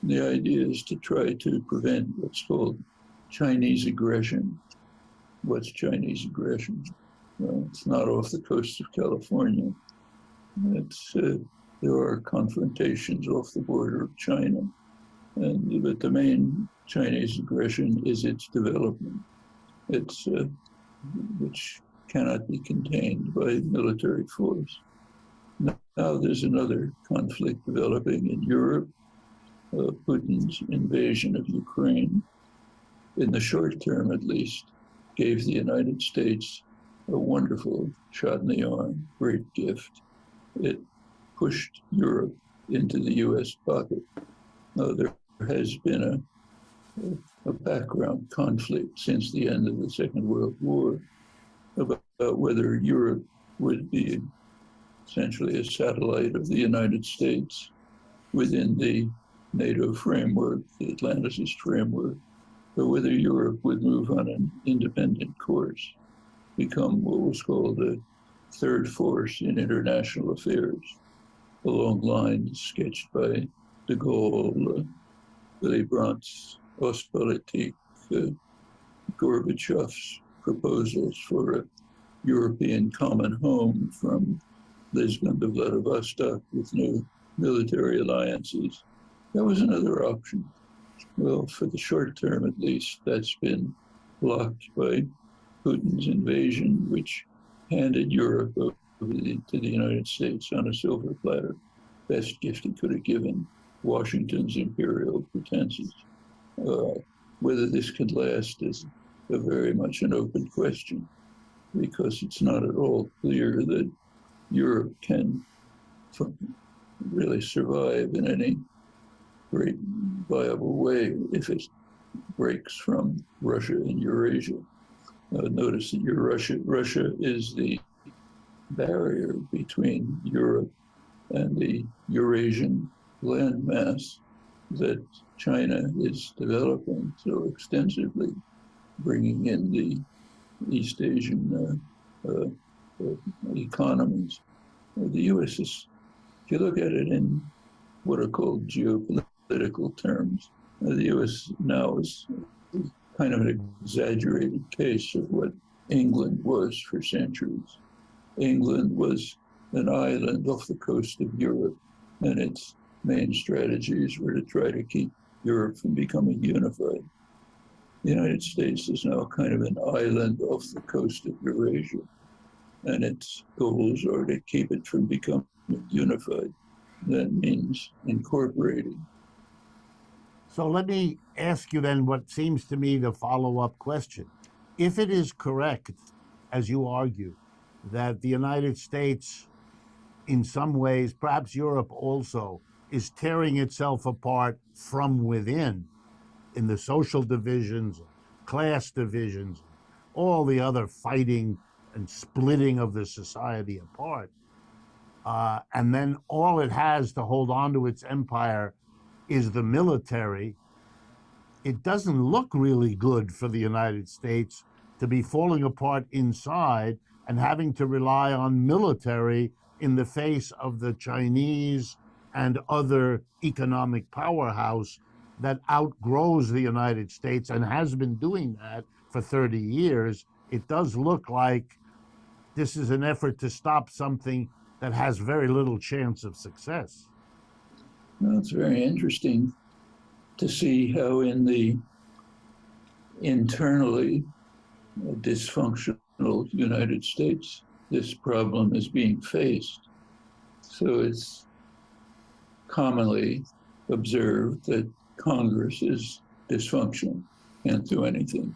The idea is to try to prevent what's called Chinese aggression. What's Chinese aggression? Well, it's not off the coast of California. There are confrontations off the border of China, but the main Chinese aggression is its development. Which cannot be contained by military force. Now there's another conflict developing in Europe, Putin's invasion of Ukraine, in the short term at least, gave the United States a wonderful shot in the arm, great gift. It pushed Europe into the US pocket. Now there has been a background conflict since the end of the Second World War about whether Europe would be essentially a satellite of the United States within the NATO framework, the Atlanticist framework, or whether Europe would move on an independent course, become what was called a third force in international affairs, along lines sketched by de Gaulle, Willy Brandt's Ostpolitik, Gorbachev's proposals for a European common home from Lisbon to Vladivostok with no military alliances. That was another option. Well, for the short term at least, that's been blocked by Putin's invasion, which handed Europe over to the United States on a silver platter. Best gift he could have given Washington's imperial pretenses. Whether this could last is very much an open question, because it's not at all clear that Europe can really survive in any great viable way if it breaks from Russia and Eurasia. Notice that Russia is the barrier between Europe and the Eurasian landmass that China is developing so extensively, bringing in the East Asian economies. The U.S. is, if you look at it in what are called geopolitical terms, the U.S. now is kind of an exaggerated case of what England was for centuries. England was an island off the coast of Europe, and its main strategies were to try to keep Europe from becoming unified. The United States is now kind of an island off the coast of Eurasia, and its goals are to keep it from becoming unified. That means incorporating. So let me ask you then what seems to me the follow-up question. If it is correct, as you argue, that the United States, in some ways, perhaps Europe also, is tearing itself apart from within in the social divisions, class divisions, all the other fighting and splitting of the society apart, and then all it has to hold on to its empire is the military, it doesn't look really good for the United States to be falling apart inside and having to rely on military in the face of the Chinese and other economic powerhouse that outgrows the United States and has been doing that for 30 years. It does look like this is an effort to stop something that has very little chance of success. Well, it's very interesting to see how in the internally dysfunctional United States, this problem is being faced. So it's commonly observed that Congress is dysfunctional, can't do anything.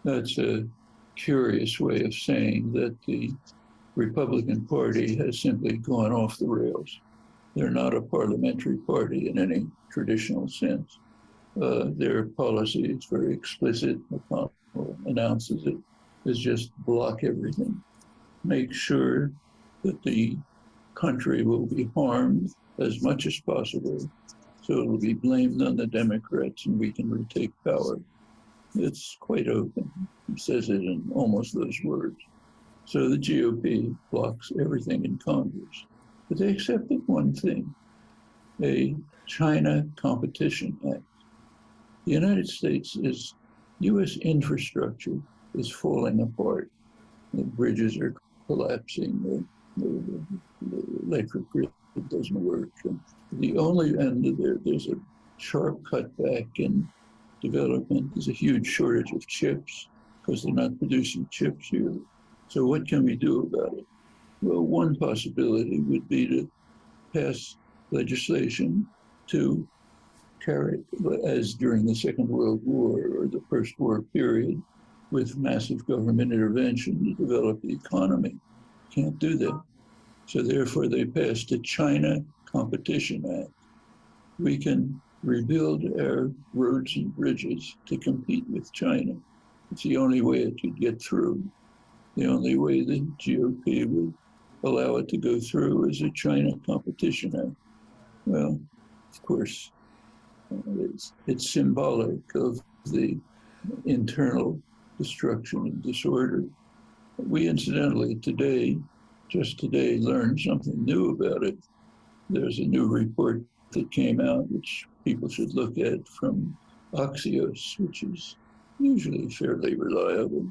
That's a curious way of saying that the Republican Party has simply gone off the rails. They're not a parliamentary party in any traditional sense. Their policy is very explicit. McConnell announces it, is just block everything. Make sure that the country will be harmed as much as possible, so it will be blamed on the Democrats and we can retake power. It's quite open. He says it in almost those words. So the GOP blocks everything in Congress. But they accepted one thing, a China Competition Act. The United States U.S. infrastructure is falling apart. The bridges are collapsing, the electric grid doesn't work. And there's a sharp cutback in development. There's a huge shortage of chips because they're not producing chips here. So what can we do about it? Well, one possibility would be to pass legislation to carry, as during the Second World War or the First War period, with massive government intervention to develop the economy. Can't do that. So therefore they passed a China Competition Act. We can rebuild our roads and bridges to compete with China. It's the only way it could get through. The only way the GOP would allow it to go through is a China Competition Act. Well, of course, it's symbolic of the internal destruction and disorder. We incidentally just today learned something new about it. There's a new report that came out, which people should look at, from Axios, which is usually fairly reliable.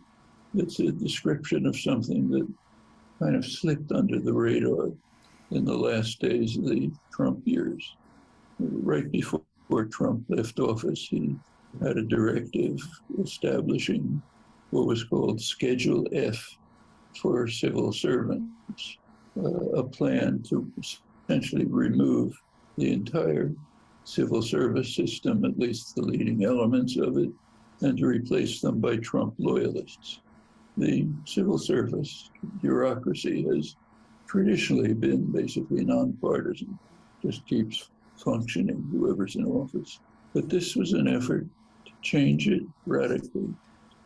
It's a description of something that kind of slipped under the radar in the last days of the Trump years. Right before Trump left office, he had a directive establishing what was called Schedule F for civil servants, a plan to essentially remove the entire civil service system, at least the leading elements of it, and to replace them by Trump loyalists. The civil service bureaucracy has traditionally been basically nonpartisan, just keeps functioning, whoever's in office. But this was an effort to change it radically,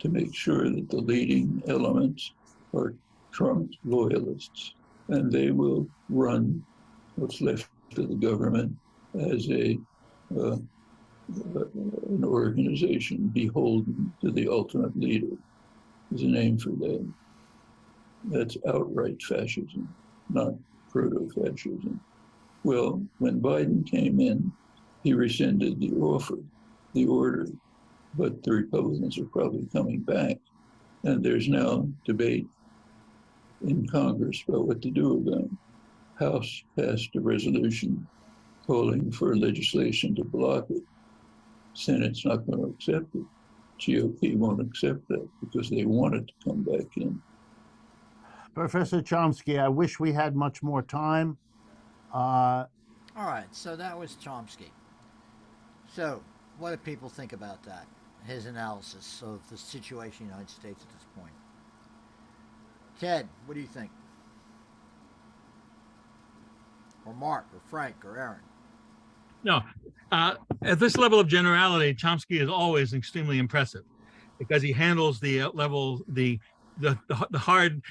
to make sure that the leading elements are Trump loyalists, and they will run what's left of the government as an organization beholden to the ultimate leader. There's a name for that. That's outright fascism, not proto-fascism. Well, when Biden came in, he rescinded the order, but the Republicans are probably coming back. And there's now debate in Congress about what to do about it. House passed a resolution calling for legislation to block it. Senate's not going to accept it. GOP won't accept that because they want it to come back in. Professor Chomsky, I wish we had much more time. All right, so that was Chomsky. So, what do people think about that? His analysis of the situation in the United States at this point. Ted, what do you think? Or Mark, or Frank, or Aaron? No, at this level of generality, Chomsky is always extremely impressive because he handles the the hard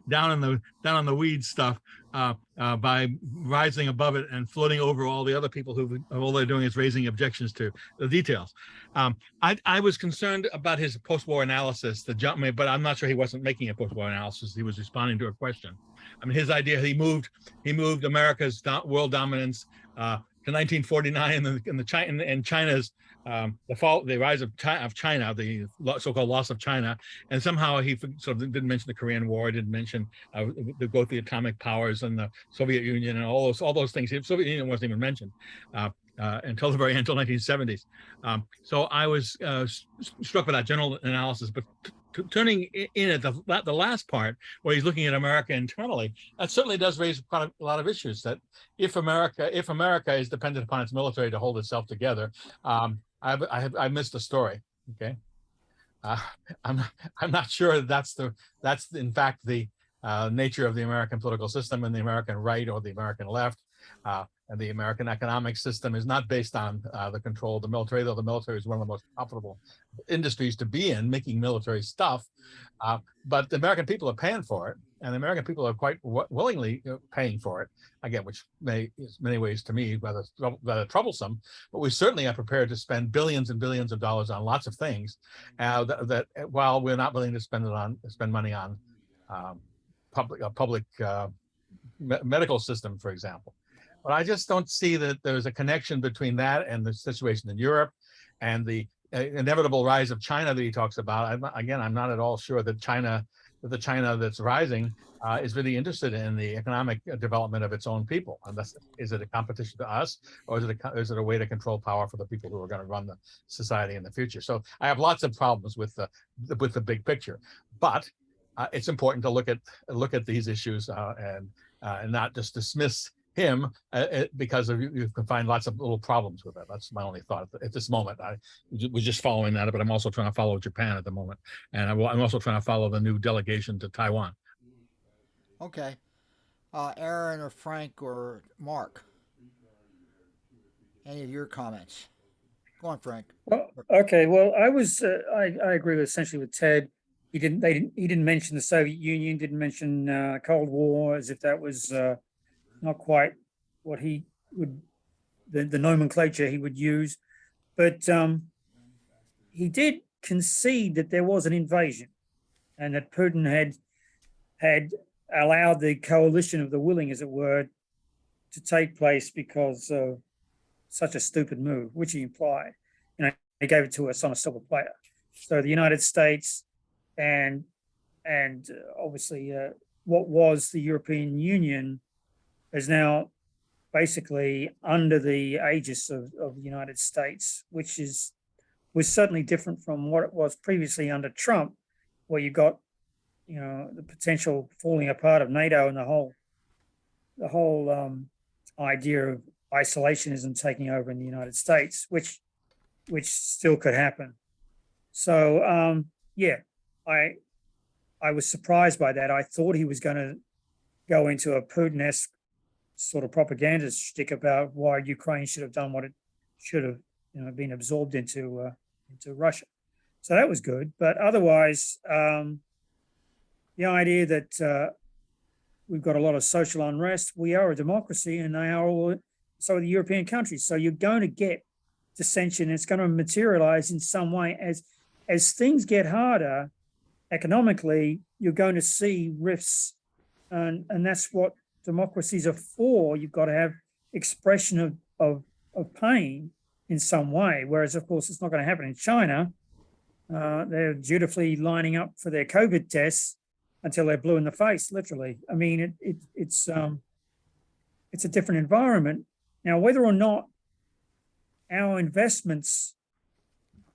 down on the weeds stuff by rising above it and floating over all the other people who all they're doing is raising objections to the details. I was concerned about his post-war analysis, but I'm not sure he wasn't making a post-war analysis. He was responding to a question. I mean, his idea, he moved America's world dominance to 1949 and China's the rise of China, the so-called loss of China, and somehow he sort of didn't mention the Korean War, didn't mention the growth of the atomic powers and the Soviet Union and all those things. The Soviet Union wasn't even mentioned until the very end, until 1970s. So I was struck by that general analysis, but turning in at the last part where he's looking at America internally, that certainly does raise quite a lot of issues. That if America is dependent upon its military to hold itself together, I missed a story. Okay, I'm not sure that's in fact the nature of the American political system and the American right or the American left. And the American economic system is not based on the control of the military, though the military is one of the most profitable industries to be in, making military stuff. But the American people are paying for it, and the American people are quite willingly paying for it, again, which is in many ways to me rather troublesome. But we certainly are prepared to spend billions and billions of dollars on lots of things, that while we're not willing to spend money on public medical system, for example. But I just don't see that there's a connection between that and the situation in Europe and the inevitable rise of China that he talks about. I'm not at all sure that the China that's rising is really interested in the economic development of its own people. And is it a competition to us, or is it a way to control power for the people who are going to run the society in the future? So I have lots of problems with the big picture, but it's important to look at these issues and not just dismiss him because you can find lots of little problems with it. That's my only thought at this moment. I was just following that, but I'm also trying to follow Japan at the moment, and I'm also trying to follow the new delegation to Taiwan. Okay, Aaron or Frank or Mark, any of your comments? Go on, Frank. Well, okay. Well, I agree essentially with Ted. He didn't mention the Soviet Union, didn't mention Cold War, as if that was not quite what he would, the nomenclature he would use. But he did concede that there was an invasion and that Putin had allowed the coalition of the willing, as it were, to take place because of such a stupid move, which he implied. He gave it to us on a silver platter. So the United States and obviously what was the European Union is now basically under the aegis of the United States, which was certainly different from what it was previously under Trump, where you got, the potential falling apart of NATO and the whole idea of isolationism taking over in the United States, which still could happen. So I was surprised by that. I thought he was going to go into a Putin-esque sort of propaganda shtick about why Ukraine should have done what it should have, been absorbed into Russia. So that was good. But otherwise, the idea that we've got a lot of social unrest, we are a democracy, and they are all, so are the European countries. So you're going to get dissension. It's going to materialize in some way. As things get harder economically, you're going to see rifts, and that's what democracies are for. You've got to have expression of pain in some way, whereas of course it's not going to happen in China. They're dutifully lining up for their COVID tests until they're blue in the face, literally. I mean, it's a different environment. Now, whether or not our investments,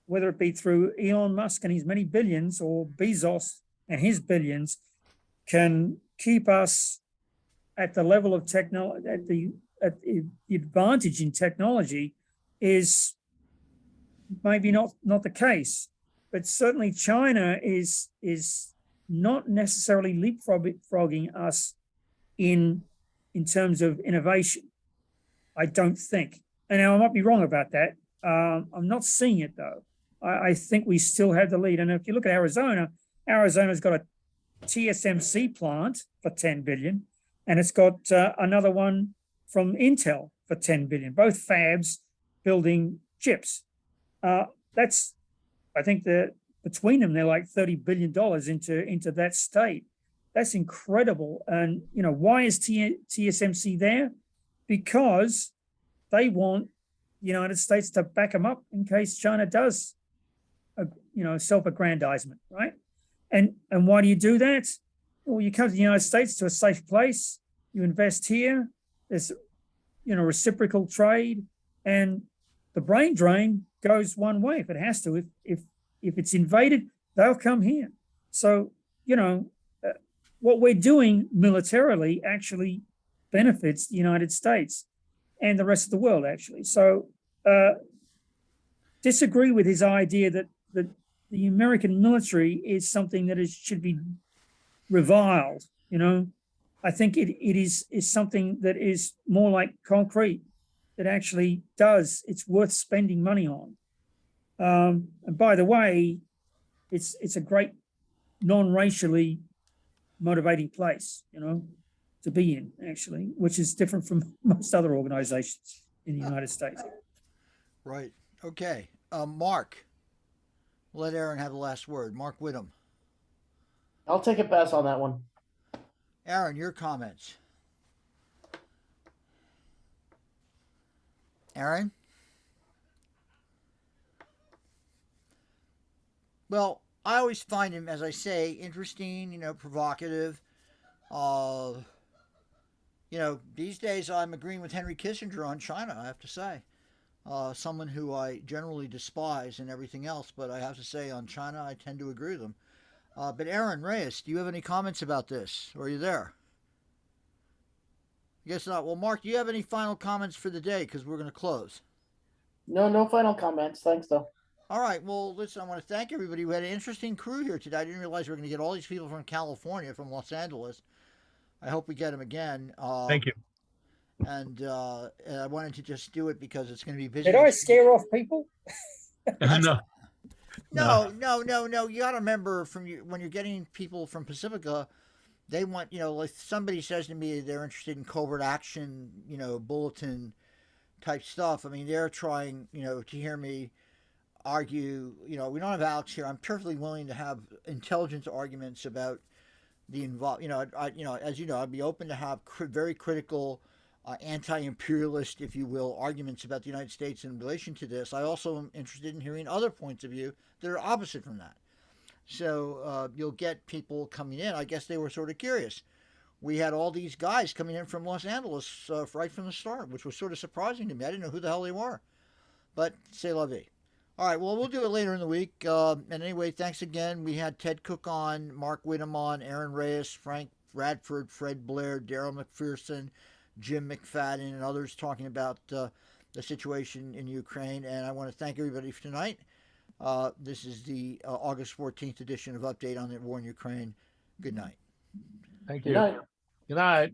whether it be through Elon Musk and his many billions or Bezos and his billions, can keep us at the level of technology, at the advantage in technology, is maybe not the case. But certainly China is not necessarily leapfrogging us in terms of innovation, I don't think. And now I might be wrong about that. I'm not seeing it though. I think we still have the lead. And if you look at Arizona's got a TSMC plant for 10 billion, and it's got another one from Intel for 10 billion, both fabs building chips. I think that between them, they're like $30 billion into that state. That's incredible. And, why is TSMC there? Because they want the United States to back them up in case China does, self-aggrandizement, right? And why do you do that? Well, you come to the United States, to a safe place, you invest here, there's, reciprocal trade, and the brain drain goes one way if it has to. If it's invaded, they'll come here. So, you know, what we're doing militarily actually benefits the United States and the rest of the world, actually. So, disagree with his idea that the American military is something that should be reviled. You know, I think it is something that is more like concrete, that actually it's worth spending money on. And by the way, it's a great non-racially motivating place, you know, to be in, actually, which is different from most other organizations in the United States. Right. Okay. Mark, let Aaron have the last word. Mark Whittam. I'll take a pass on that one. Aaron, your comments. Aaron? Well, I always find him, as I say, interesting, you know, provocative. You know, these days I'm agreeing with Henry Kissinger on China, I have to say. Someone who I generally despise and everything else, but I have to say on China I tend to agree with them. But Aaron Reyes, do you have any comments about this? Or are you there? I guess not. Well, Mark, do you have any final comments for the day? Because we're going to close. No final comments. Thanks, though. All right. Well, listen, I want to thank everybody. We had an interesting crew here today. I didn't realize we were going to get all these people from California, from Los Angeles. I hope we get them again. Thank you. And I wanted to just do it because it's going to be busy. Did I scare off people? No. No. You got to remember, when you're getting people from Pacifica, they want, you know, like somebody says to me they're interested in covert action, you know, bulletin type stuff. I mean, they're trying, you know, to hear me argue. You know, we don't have Alex here. I'm perfectly willing to have intelligent arguments about the involved. You know, as you know, I'd be open to have very critical, anti-imperialist, if you will, arguments about the United States in relation to this. I also am interested in hearing other points of view that are opposite from that. So you'll get people coming in. I guess they were sort of curious. We had all these guys coming in from Los Angeles right from the start, which was sort of surprising to me. I didn't know who the hell they were. But c'est la vie. All right, well, we'll do it later in the week. And anyway, thanks again. We had Ted Cook on, Mark Whittam on, Aaron Reyes, Frank Radford, Fred Blair, Daryl McPherson, Jim McFadden, and others talking about the situation in Ukraine. And I want to thank everybody for tonight. This is the August 14th edition of Update on the War in Ukraine. Good night. Thank Good you. night. Good night.